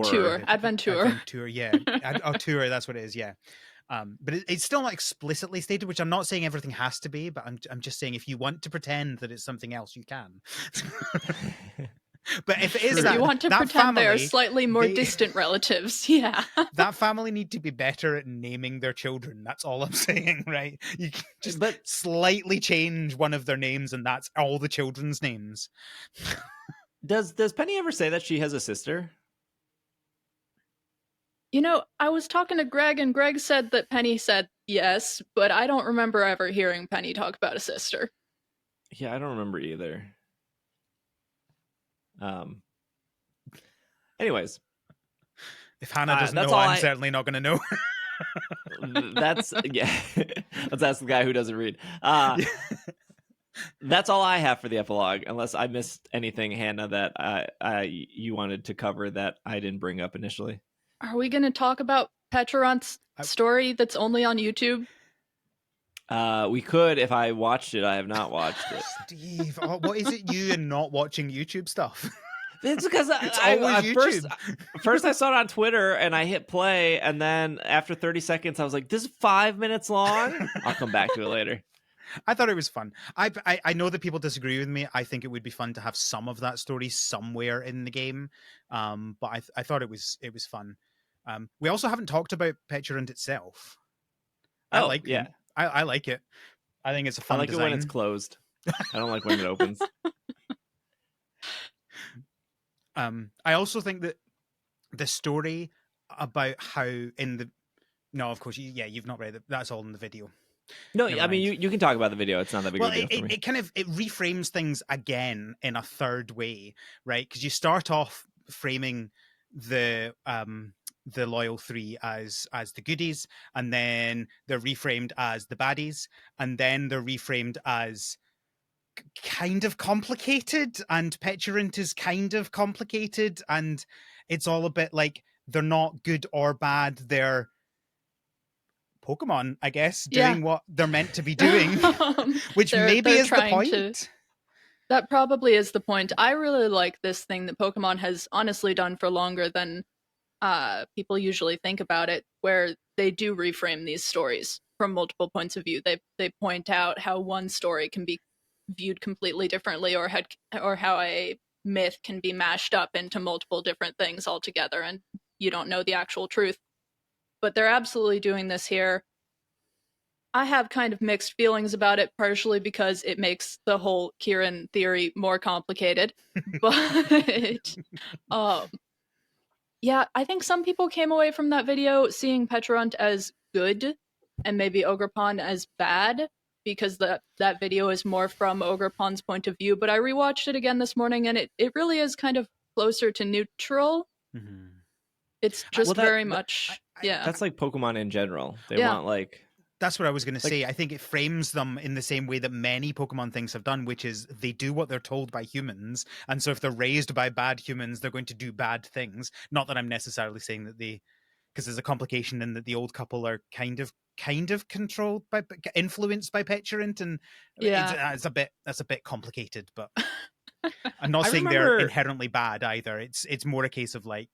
Tour. remember. Adventure, yeah. Tour, that's what it is, yeah. But it's still not explicitly stated, which I'm not saying everything has to be, but I'm just saying if you want to pretend that it's something else, you can. But if it is if you want to pretend family, they are slightly more distant relatives, yeah. That family need to be better at naming their children. That's all I'm saying, right? You can just slightly change one of their names, and that's all the children's names. Does Penny ever say that she has a sister? You know, I was talking to Greg, and Greg said that Penny said yes, but I don't remember ever hearing Penny talk about a sister. Yeah, I don't remember either. Anyways, if Hannah doesn't know, I'm certainly not going to know. Let's ask the guy who doesn't read. That's all I have for the epilogue, unless I missed anything, Hannah, that you wanted to cover that I didn't bring up initially. Are we going to talk about Pecharunt's story that's only on YouTube? We could if I watched it. I have not watched it. Steve, what is it you and not watching YouTube stuff? It's because it's always YouTube. First I saw it on Twitter and I hit play, and then after 30 seconds I was like, this is 5 minutes long? I'll come back to it later. I thought it was fun. I know that people disagree with me. I think it would be fun to have some of that story somewhere in the game. But I thought it was fun. We also haven't talked about Pecharunt itself. I like it. I think it's a fun I like design. it when it's closed. I don't like when it opens. I also think that the story about how of course, you've not read it. That's all in the video. No, I mean, you can talk about the video. It's not that big of a deal for me. It kind of reframes things again in a third way, right? Because you start off framing the loyal 3 as the goodies, and then they're reframed as the baddies, and then they're reframed as kind of complicated, and Pecharunt is kind of complicated, and it's all a bit like they're not good or bad, they're Pokemon, I guess, doing what they're meant to be doing, which maybe is the point. That probably is the point. I really like this thing that Pokemon has honestly done for longer than people usually think about it, where they do reframe these stories from multiple points of view. They point out how one story can be viewed completely differently, or how a myth can be mashed up into multiple different things altogether, and you don't know the actual truth. But they're absolutely doing this here. I have kind of mixed feelings about it, partially because it makes the whole Kieran theory more complicated. But yeah, I think some people came away from that video seeing Pecharunt as good and maybe Ogerpon as bad, because that video is more from Ogerpon's point of view. But I rewatched it again this morning, and it really is kind of closer to neutral. Mm-hmm. It's just very much Yeah. That's like Pokemon in general. They Yeah. want like That's what I was going to Like- say. I think it frames them in the same way that many Pokemon things have done, which is they do what they're told by humans. And so if they're raised by bad humans, they're going to do bad things. Not that I'm necessarily saying that because there's a complication in that the old couple are kind of controlled by, influenced by Petulant, and it's that's a bit complicated. But I'm not saying they're inherently bad either. It's more a case of like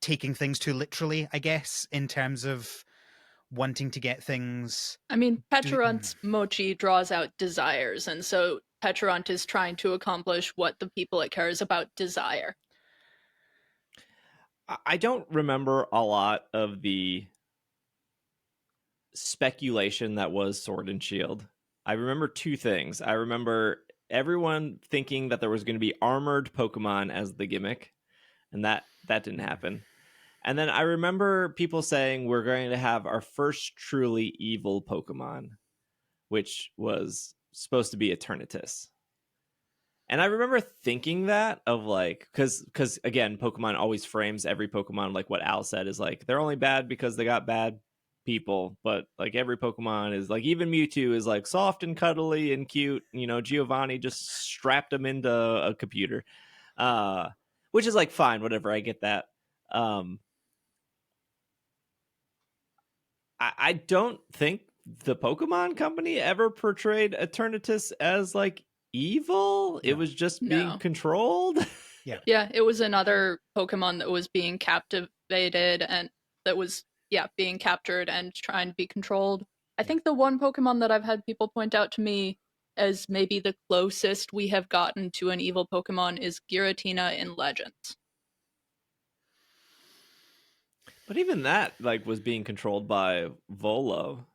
taking things too literally, I guess, in terms of wanting to get things. I mean, Peturunt's Mochi draws out desires, and so Peturunt is trying to accomplish what the people it cares about desire. I don't remember a lot of the speculation that was Sword and Shield. I remember two things. I remember everyone thinking that there was going to be armored Pokemon as the gimmick, and that didn't happen. And then I remember people saying we're going to have our first truly evil Pokemon, which was supposed to be Eternatus. And I remember thinking that of like, because again, Pokemon always frames every Pokemon like what Al said is like, they're only bad because they got bad people. But like every Pokemon is like, even Mewtwo is like soft and cuddly and cute. You know, Giovanni just strapped him into a computer, which is like, fine, whatever. I get that. I don't think the Pokemon Company ever portrayed Eternatus as like evil. No. It was just being controlled. Yeah, it was another Pokemon that was being captivated and that was being captured and trying to be controlled. I think the one Pokemon that I've had people point out to me as maybe the closest we have gotten to an evil Pokemon is Giratina in Legends. But even that like was being controlled by Volo.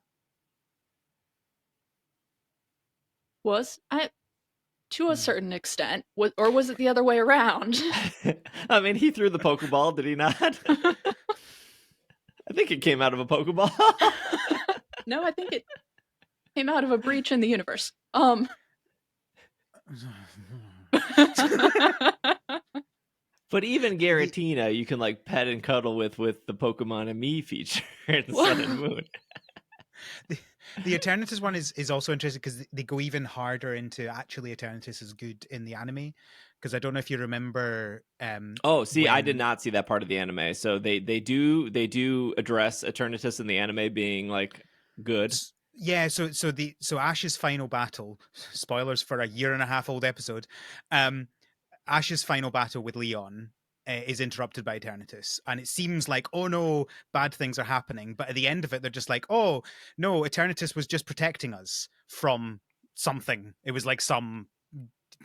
Was I to a certain extent, or was it the other way around? I mean, he threw the Pokeball, did he not? I think it came out of a Pokeball. No, I think it came out of a breach in the universe. But even Giratina, you can like pet and cuddle with the Pokemon and Me feature in Sun and Moon. The Eternatus one is also interesting because they go even harder into actually Eternatus is good in the anime. Because I don't know if you remember. I did not see that part of the anime. So they do address Eternatus in the anime being like good. Yeah, so Ash's final battle, spoilers for a 1.5 year old episode, Ash's final battle with Leon is interrupted by Eternatus, and it seems like, oh no, bad things are happening, but at the end of it they're just like, oh no, Eternatus was just protecting us from something. It was like some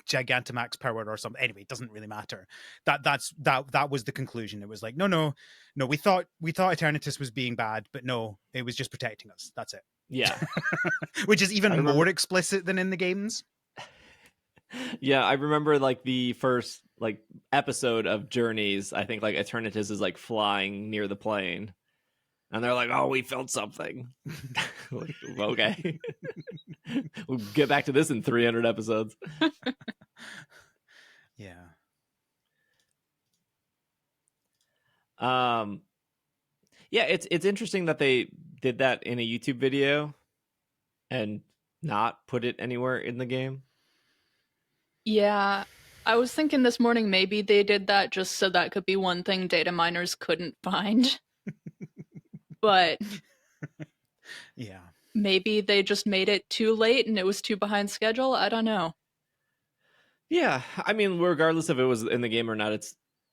Gigantamax power or something. Anyway, it doesn't really matter. That was the conclusion. It was like, no, we thought Eternatus was being bad, but no, it was just protecting us. That's it. Yeah. Which is even more explicit than in the games. Yeah, I remember like the first like episode of Journeys, I think like Eternatus is like flying near the plane. And they're like, oh, we felt something. Like, okay. We'll get back to this in 300 episodes. Yeah. Yeah, it's interesting that they did that in a YouTube video and not put it anywhere in the game. Yeah, I was thinking this morning maybe they did that just so that could be one thing data miners couldn't find. But yeah, maybe they just made it too late and it was too behind schedule. I don't know. Yeah, I mean, regardless if it was in the game or not, it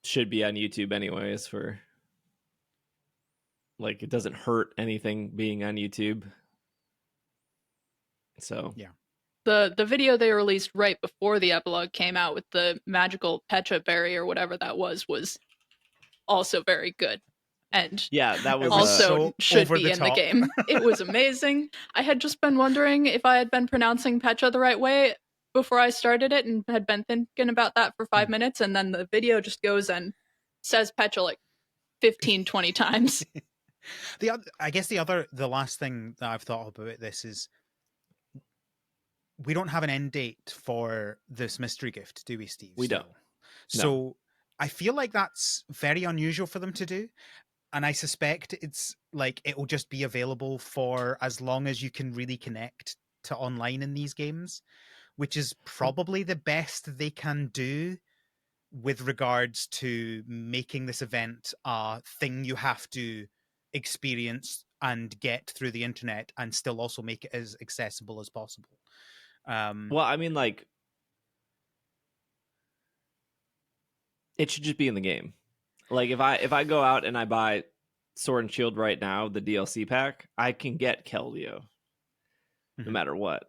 should be on YouTube anyways. For like, it doesn't hurt anything being on YouTube. So yeah. The video they released right before the epilogue came out with the magical Pecha berry or whatever that was also very good. And yeah, that was also should be in the game. It was amazing. I had just been wondering if I had been pronouncing Pecha the right way before I started it and had been thinking about that for 5 minutes, and then the video just goes and says Pecha like 15, 20 times. The last thing that I've thought about this is we don't have an end date for this mystery gift, do we, Steve? We don't. So I feel like that's very unusual for them to do. And I suspect it's like it'll just be available for as long as you can really connect to online in these games, which is probably the best they can do with regards to making this event a thing you have to experience and get through the internet and still also make it as accessible as possible. Well, I mean, like, it should just be in the game. Like, if I go out and I buy Sword and Shield right now, the DLC pack, I can get Keldeo no matter what.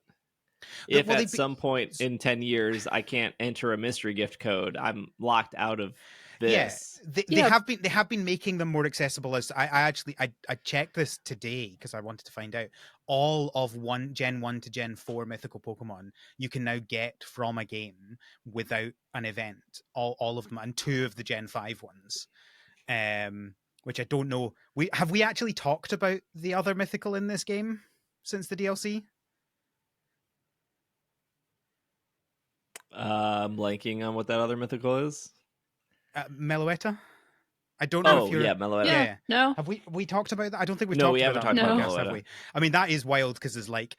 If at some point in 10 years I can't enter a mystery gift code, I'm locked out of this. Yeah, they have been making them more accessible. As I checked this today because I wanted to find out. All of Gen 1 to Gen 4 mythical Pokemon you can now get from a game without an event. All of them, and 2 of the Gen 5 ones. Which I don't know. Have we actually talked about the other mythical in this game since the DLC? I'm blanking on what that other mythical is. Meloetta? I don't know if you're... Meloetta. Yeah. No. Have we talked about that? I don't think we've No, talked we about haven't that on talked the about podcast, Meloetta. have we? I mean, that is wild because it's like...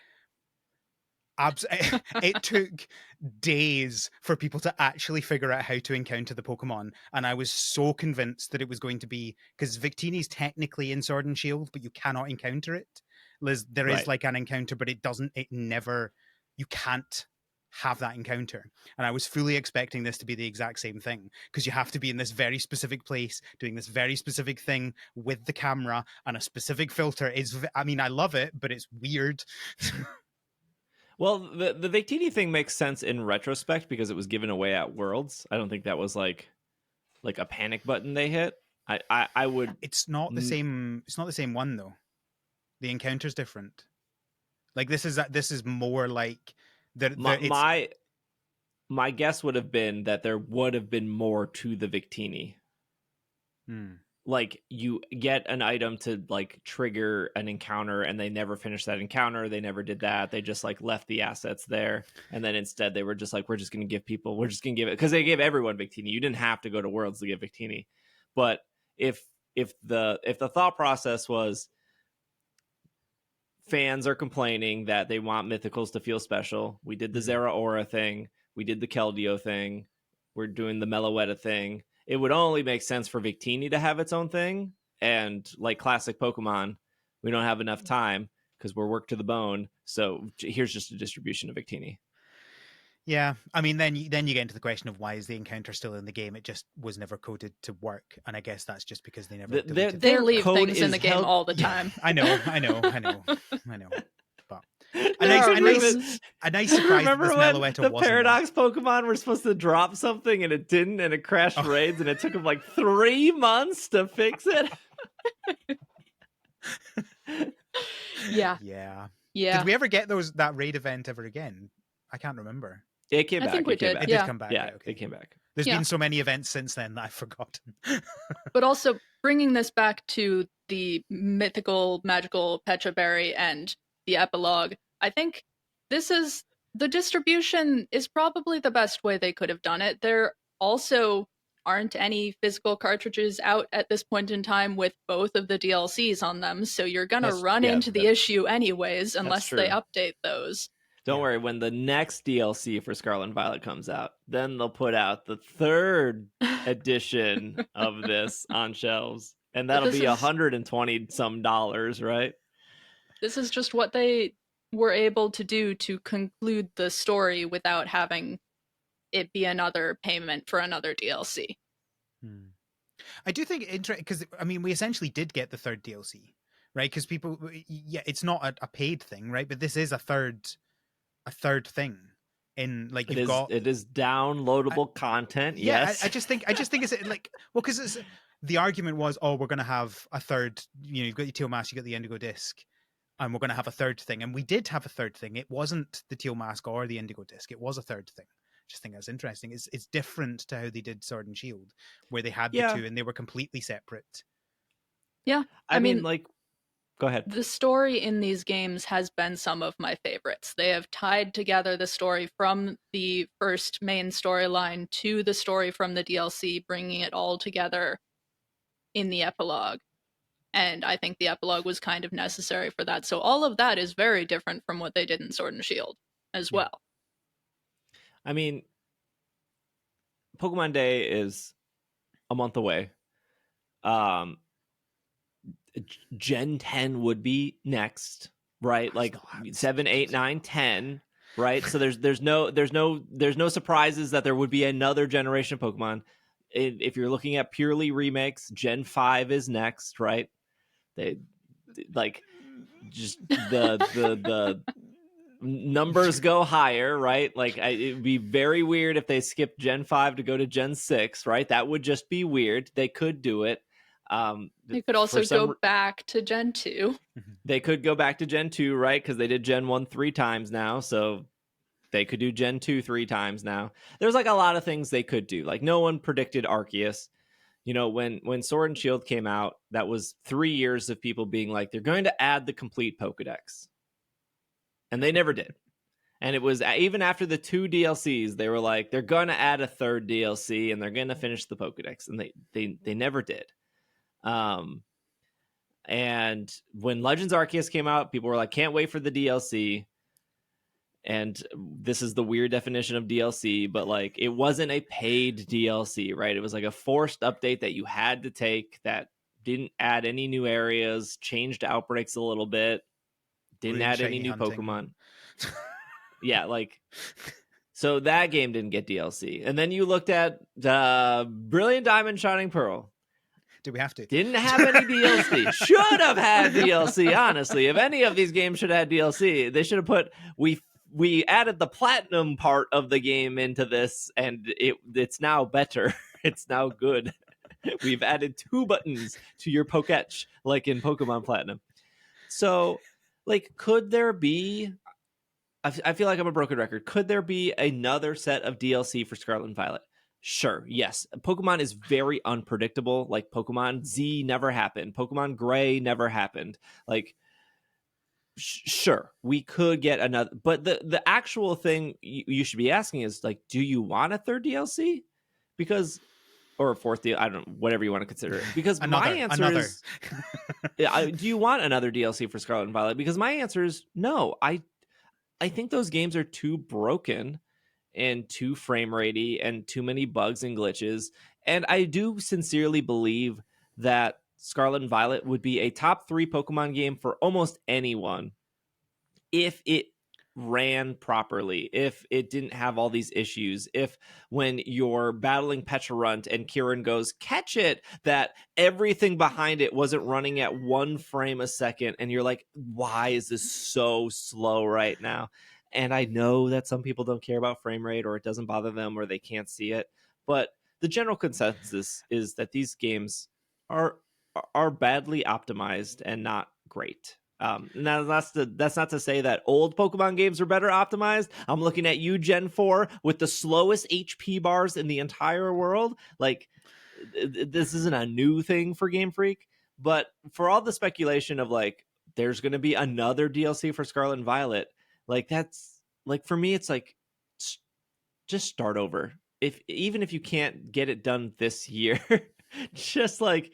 It took days for people to actually figure out how to encounter the Pokemon, and I was so convinced that it was going to be... Because Victini's technically in Sword and Shield, but you cannot encounter it. Liz, there is like an encounter, but it never... You can't have that encounter, and I was fully expecting this to be the exact same thing, because you have to be in this very specific place doing this very specific thing with the camera and a specific filter. I mean, I love it, but it's weird. Well, the Victini thing makes sense in retrospect because it was given away at Worlds. I don't think that was like a panic button they hit. I would... It's not the same one though. The encounter's different. Like this is more like my guess would have been that there would have been more to the Victini. Like, you get an item to like trigger an encounter, and they never finished that encounter. They never did that. They just like left the assets there, and then instead they were just like, we're just gonna give it, because they gave everyone Victini. You didn't have to go to Worlds to get Victini. But if the thought process was, fans are complaining that they want mythicals to feel special, we did the Zeraora thing, we did the Keldeo thing, we're doing the Meloetta thing, it would only make sense for Victini to have its own thing. And like classic Pokemon, we don't have enough time because we're worked to the bone, so here's just a distribution of Victini. Yeah, I mean, then you get into the question of why is the encounter still in the game? It just was never coded to work, and I guess that's just because they never deleted it. They leave things in the game all the time. I know. But a nice surprise. Remember this when Meloetta the wasn't Paradox Pokemon were supposed to drop something and it didn't, and it crashed raids, and it took them like 3 months to fix it? Yeah. Did we ever get that raid event ever again? I can't remember. It came back. I think we did. It did come back. Yeah, right, okay. it came back. There's been so many events since then that I've forgotten. But also bringing this back to the mythical, magical Pecha Berry and the Epilogue, I think the distribution is probably the best way they could have done it. There also aren't any physical cartridges out at this point in time with both of the DLCs on them, so you're gonna run into the issue anyways unless they update those. Don't worry, when the next DLC for Scarlet and Violet comes out, then they'll put out the 3rd edition of this on shelves. And that'll be $120 some, right? This is just what they were able to do to conclude the story without having it be another payment for another DLC. I do think interesting, because I mean, we essentially did get the 3rd DLC, right? Because people, it's not a paid thing, right? But this is a third thing in like it is downloadable content. Yes. I just think it's like, well, because it's the argument was, we're going to have a third, you've got your Teal Mask, you got the Indigo Disc, and we're going to have a 3rd thing, and we did have a 3rd thing. It wasn't the Teal Mask or the Indigo Disc, it was a 3rd thing. I just think that's interesting. It's different to how they did Sword and Shield, where they had the 2 and they were completely separate. Yeah, I mean, like, Go ahead. The story in these games has been some of my favorites. They have tied together the story from the first main storyline to the story from the DLC, bringing it all together in the epilogue. And I think the epilogue was kind of necessary for that. So all of that is very different from what they did in Sword and Shield as well. I mean, Pokemon Day is a month away. Gen 10 would be next, right? Like 7, 8, 9, 10, right? So there's no surprises that there would be another generation of Pokemon. If you're looking at purely remakes, Gen 5 is next, right? They like just the numbers go higher, right? Like it'd be very weird if they skipped Gen 5 to go to Gen 6, right? That would just be weird. They could do it. They could also go back to Gen 2. They could go back to Gen 2, right? Because they did Gen 1 3 times now, so they could do Gen 2 3 times now. There's like a lot of things they could do. Like no one predicted Arceus. You know, when Sword and Shield came out, that was 3 years of people being like, they're going to add the complete Pokedex. And they never did. And it was even after the 2 DLCs, they were like, they're going to add a 3rd DLC and they're going to finish the Pokedex. And they never did. And when Legends Arceus came out, people were like, can't wait for the DLC. And this is the weird definition of DLC, but like it wasn't a paid DLC, right? It was like a forced update that you had to take that didn't add any new areas, changed outbreaks a little bit, didn't add any new Pokemon. Yeah, like so that game didn't get DLC. And then you looked at Brilliant Diamond Shining Pearl. Do we have to? Didn't have any DLC. Should have had DLC, honestly. If any of these games should have had DLC, they should have put we added the platinum part of the game into this, and it's now better. It's now good. We've added 2 buttons to your Poketch, like in Pokemon Platinum. So, like, could there be... I feel like I'm a broken record. Could there be another set of DLC for Scarlet and Violet? Sure, yes. Pokemon is very unpredictable. Like, Pokemon Z never happened. Pokemon Gray never happened. Like... Sure, we could get another, but the actual thing you should be asking is like, do you want a 3rd DLC? Because, or a 4th DLC, I don't know, whatever you want to consider it. Because my answer is, do you want another DLC for Scarlet and Violet? Because my answer is no. I think those games are too broken and too frame ratey and too many bugs and glitches. And I do sincerely believe that Scarlet and Violet would be a top 3 Pokemon game for almost anyone if it ran properly, if it didn't have all these issues, if when you're battling Pecharunt and Kieran goes, catch it, that everything behind it wasn't running at 1 frame a second, and you're like, why is this so slow right now? And I know that some people don't care about frame rate, or it doesn't bother them, or they can't see it, but the general consensus is that these games are badly optimized and not great. Now that's not to say that old Pokemon games are better optimized. I'm looking at you, Gen 4, with the slowest HP bars in the entire world. Like, this isn't a new thing for Game Freak, but for all the speculation of like, there's going to be another DLC for Scarlet and Violet, like that's like, for me, it's like, just start over. Even if you can't get it done this year, just like,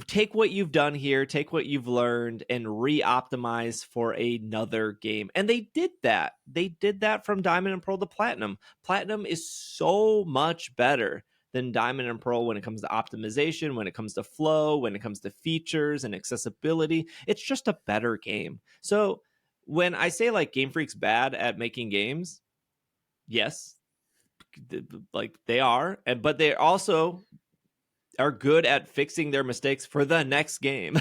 take what you've done here, take what you've learned, and re-optimize for another game. And they did that. They did that from Diamond and Pearl to Platinum. Platinum is so much better than Diamond and Pearl when it comes to optimization, when it comes to flow, when it comes to features and accessibility. It's just a better game. So when I say like Game Freak's bad at making games, yes, like they are, but they also are good at fixing their mistakes for the next game.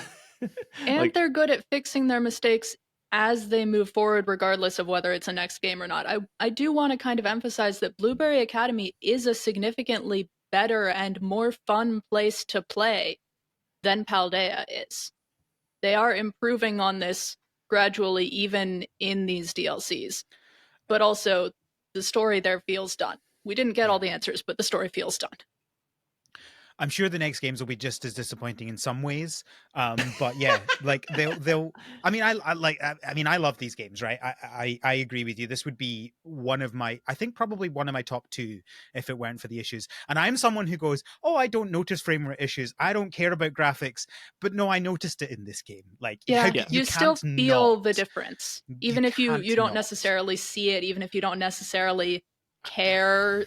And like, they're good at fixing their mistakes as they move forward, regardless of whether it's a next game or not. I do want to kind of emphasize that Blueberry Academy is a significantly better and more fun place to play than Paldea is. They are improving on this gradually, even in these DLCs. But also, the story there feels done. We didn't get all the answers, but the story feels done. I'm sure the next games will be just as disappointing in some ways. But yeah, like they'll. I mean, I love these games, right? I agree with you. This would be one of my, I think probably one of my top two if it weren't for the issues. And I'm someone who goes, oh, I don't notice frame rate issues. I don't care about graphics. But no, I noticed it in this game. Like, Yeah, Yeah. you still feel the not. difference, You even if you can't don't not. necessarily see it, even if you don't necessarily care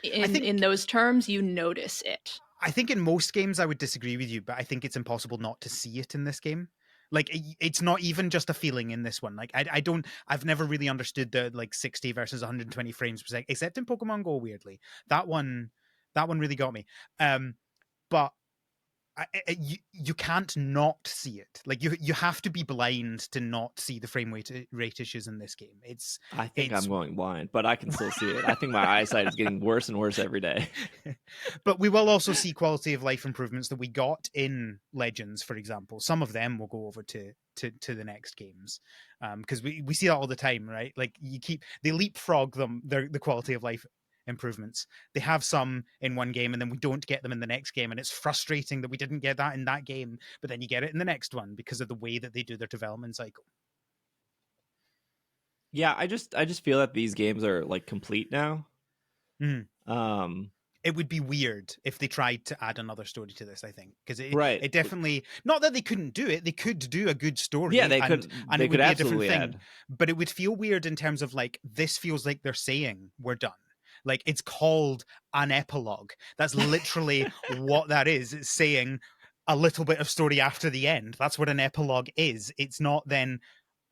I think in those terms, you notice it. I think in most games I would disagree with you, but I think it's impossible not to see it in this game. Like it's not even just a feeling in this one. Like I've never really understood the like 60 versus 120 frames per second, except in Pokemon Go. Weirdly, that one really got me. But you can't not see it. Like you have to be blind to not see the frame rate issues in this game. I think I'm going blind, but I can still see it. I think my eyesight is getting worse and worse every day. But we will also see quality of life improvements that we got in Legends, for example. Some of them will go over to the next games, because we see that all the time, right? Like they leapfrog them the quality of life improvements. They have some in one game and then we don't get them in the next game, and it's frustrating that we didn't get that in that game, but then you get it in the next one because of the way that they do their development cycle. Yeah, I just feel that these games are like complete now. It would be weird if they tried to add another story to this, I think, because Right. it definitely, not that they couldn't do it, they could do a good story. Yeah, they and could. it They would could be a different absolutely thing. add. But it would feel weird in terms of like, this feels like they're saying we're done. Like it's called an epilogue. That's literally what that is. It's saying a little bit of story after the end. That's what an epilogue is. It's not then,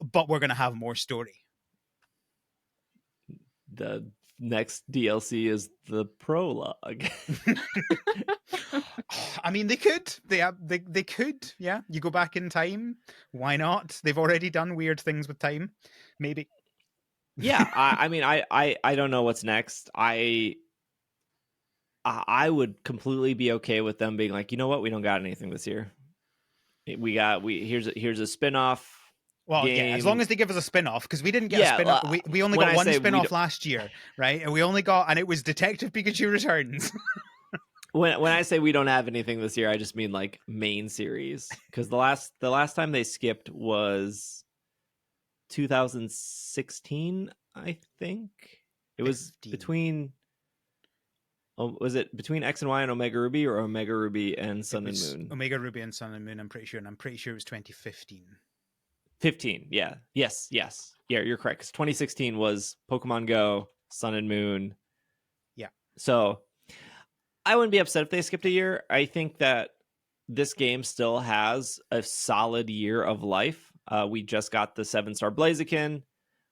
but we're going to have more story. The next DLC is the prologue. I mean, they could. They could. Yeah, you go back in time. Why not? They've already done weird things with time. Maybe. Yeah, I mean, I don't know what's next. I would completely be okay with them being like, you know what, we don't got anything this year. Here's a spin-off. Well, game. yeah, as long as they give us a spin-off, because we didn't get a spin-off. We only got one spin-off last year, right? And it was Detective Pikachu Returns. When I say we don't have anything this year, I just mean like main series, because the last time they skipped was 2016, I think. It was 15. between. Oh, was it between X and Y and Omega Ruby, or Omega Ruby and Sun and Moon? Omega Ruby and Sun and Moon, I'm pretty sure, and I'm pretty sure it was 2015. 15, yeah. Yes. Yeah, you're correct. 'Cause 2016 was Pokemon Go, Sun and Moon. Yeah. So I wouldn't be upset if they skipped a year. I think that this game still has a solid year of life. We just got the 7-star Blaziken,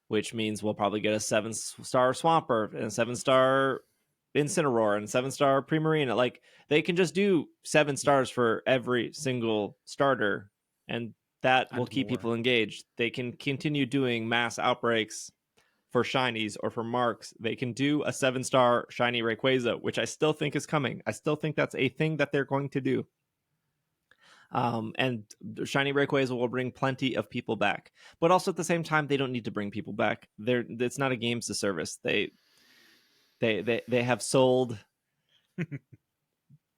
which means we'll probably get a 7-star Swampert and a 7-star Incineroar and 7-star Primarina. Like, they can just do 7 stars for every single starter, and that will keep people engaged. They can continue doing mass outbreaks for shinies or for marks. They can do a 7-star shiny Rayquaza, which I still think is coming. I still think that's a thing that they're going to do. And shiny Rayquaza will bring plenty of people back, but also at the same time, they don't need to bring people back. It's not a games to service. They have sold.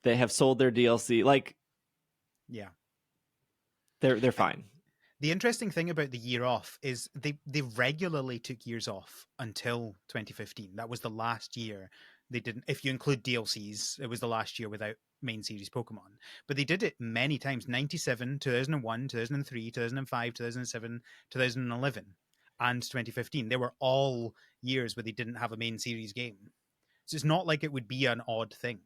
They have sold their DLC. Like, yeah, they're fine. The interesting thing about the year off is they regularly took years off until 2015. That was the last year they didn't. If you include DLCs, it was the last year without main series Pokemon. But they did it many times: 97, 2001, 2003, 2005, 2007, 2011, and 2015. They were all years where they didn't have a main series game. So it's not like it would be an odd thing.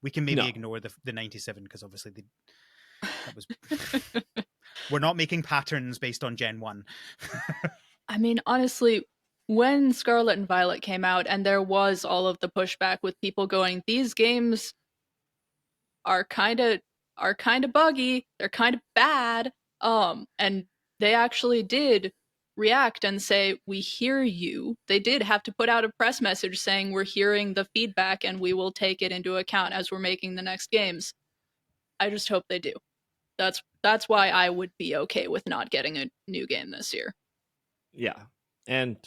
We can maybe ignore the 97 because obviously that was. We're not making patterns based on Gen 1. I mean, honestly, when Scarlet and Violet came out and there was all of the pushback with people going, these games are kind of buggy, they're kind of bad, and they actually did react and say, we hear you. They did have to put out a press message saying, we're hearing the feedback and we will take it into account as we're making the next games. I just hope they do. That's why I would be okay with not getting a new game this year. Yeah. And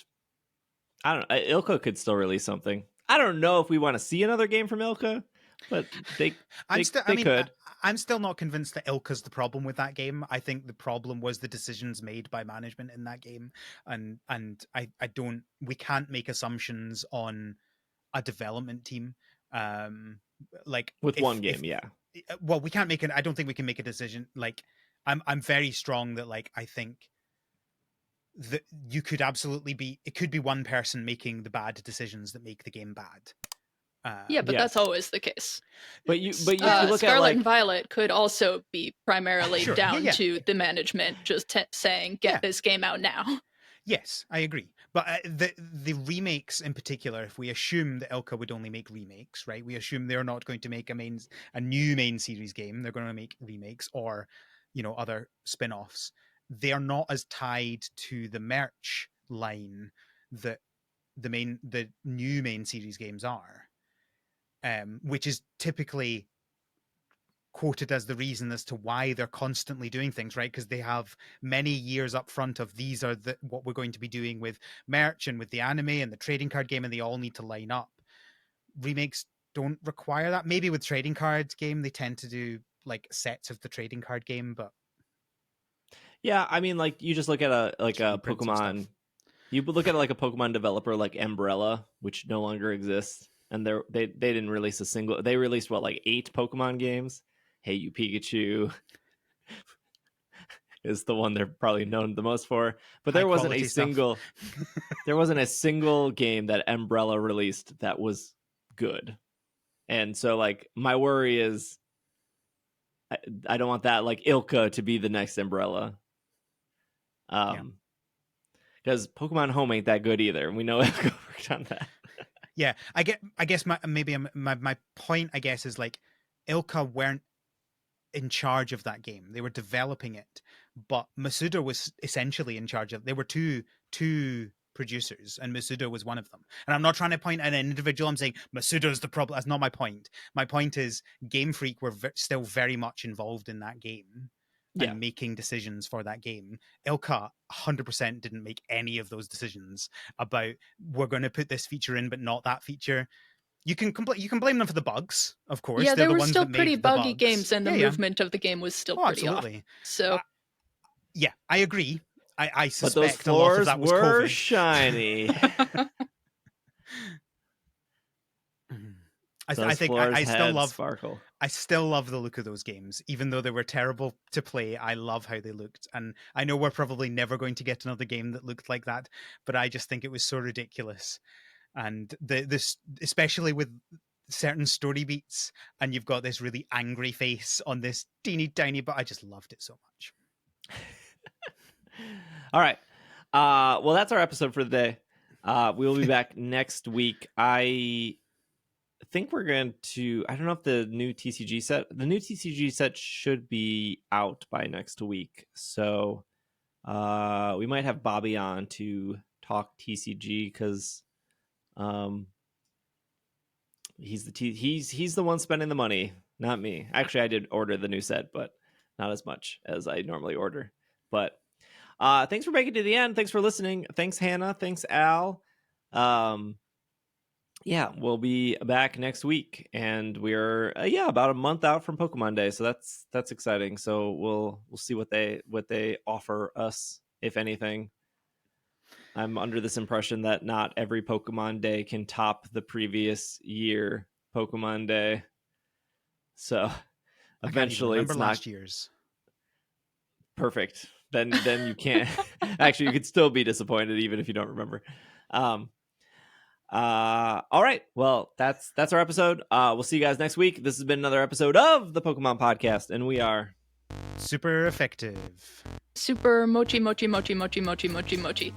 I don't know, Ilka could still release something. I don't know if we want to see another game from Ilka, but they I'm could. I'm still not convinced that Ilka's the problem with that game. I think the problem was the decisions made by management in that game, and I don't. We can't make assumptions on a development team. Like With one game, yeah. Well, we can't make I don't think we can make a decision. Like, I'm very strong that, like, I think that you could absolutely be. It could be one person making the bad decisions that make the game bad. Yeah, but Yes. that's always the case. But you if you look Scarlet at like and Violet could also be primarily Sure, down yeah. to the management just saying, "Get Yeah. this game out now." Yes, I agree. But the remakes in particular, if we assume that Ilka would only make remakes, right? We assume they're not going to make a new main series game. They're going to make remakes or, other spin-offs. They are not as tied to the merch line that the new main series games are, which is typically quoted as the reason as to why they're constantly doing things, right? Because they have many years up front of these are what we're going to be doing with merch and with the anime and the trading card game, and they all need to line up. Remakes don't require that. Maybe with trading cards game, they tend to do like sets of the trading card game, but yeah, I mean, like you just look at a Pokemon. You look at like a Pokemon developer like Umbrella, which no longer exists, and they didn't release a single. They released like 8 Pokemon games. Hey You Pikachu is the one they're probably known the most for, but there wasn't a single there wasn't a single game that Umbrella released that was good. And so like my worry is I don't want that like Ilka to be the next Umbrella. Because Pokemon Home ain't that good either. We know Ilka worked on that. Yeah, I guess my point, I guess, is like Ilka weren't in charge of that game. They were developing it, but Masuda was essentially in charge of. There were two producers, and Masuda was one of them. And I'm not trying to point at an individual. I'm saying Masuda's the problem. That's not my point. My point is Game Freak were still very much involved in that game and making decisions for that game. Ilka 100% didn't make any of those decisions about we're going to put this feature in, but not that feature. You can blame them for the bugs, of course. Yeah, They're there the were ones still that made pretty the buggy bugs. games, and the movement of the game was still pretty absolutely. off. So, yeah, I agree. I suspect but those a lot of floors that was were COVID. shiny. I think I still love sparkle. I still love the look of those games, even though they were terrible to play. I love how they looked, and I know we're probably never going to get another game that looked like that, but I just think it was so ridiculous. And this, especially with certain story beats, and you've got this really angry face on this teeny tiny, but I just loved it so much. All right. Well, that's our episode for the day. We will be back next week. I think we're going to, I don't know if the new TCG set should be out by next week. So we might have Bobby on to talk TCG because he's the one spending the money, not me. Actually, I did order the new set, but not as much as I normally order. But thanks for making it to the end. Thanks for listening. Thanks, Hannah. Thanks, Al. Yeah, we'll be back next week, and we're about a month out from Pokemon Day, so that's exciting. So we'll see what they offer us, if anything. I'm under this impression that not every Pokemon Day can top the previous year Pokemon Day. So eventually, it's not last year's. Perfect. Then you can't. Actually, you could still be disappointed even if you don't remember. All right. Well, that's our episode. We'll see you guys next week. This has been another episode of the Pokemon Podcast, and we are super effective. Super mochi mochi mochi mochi mochi mochi mochi.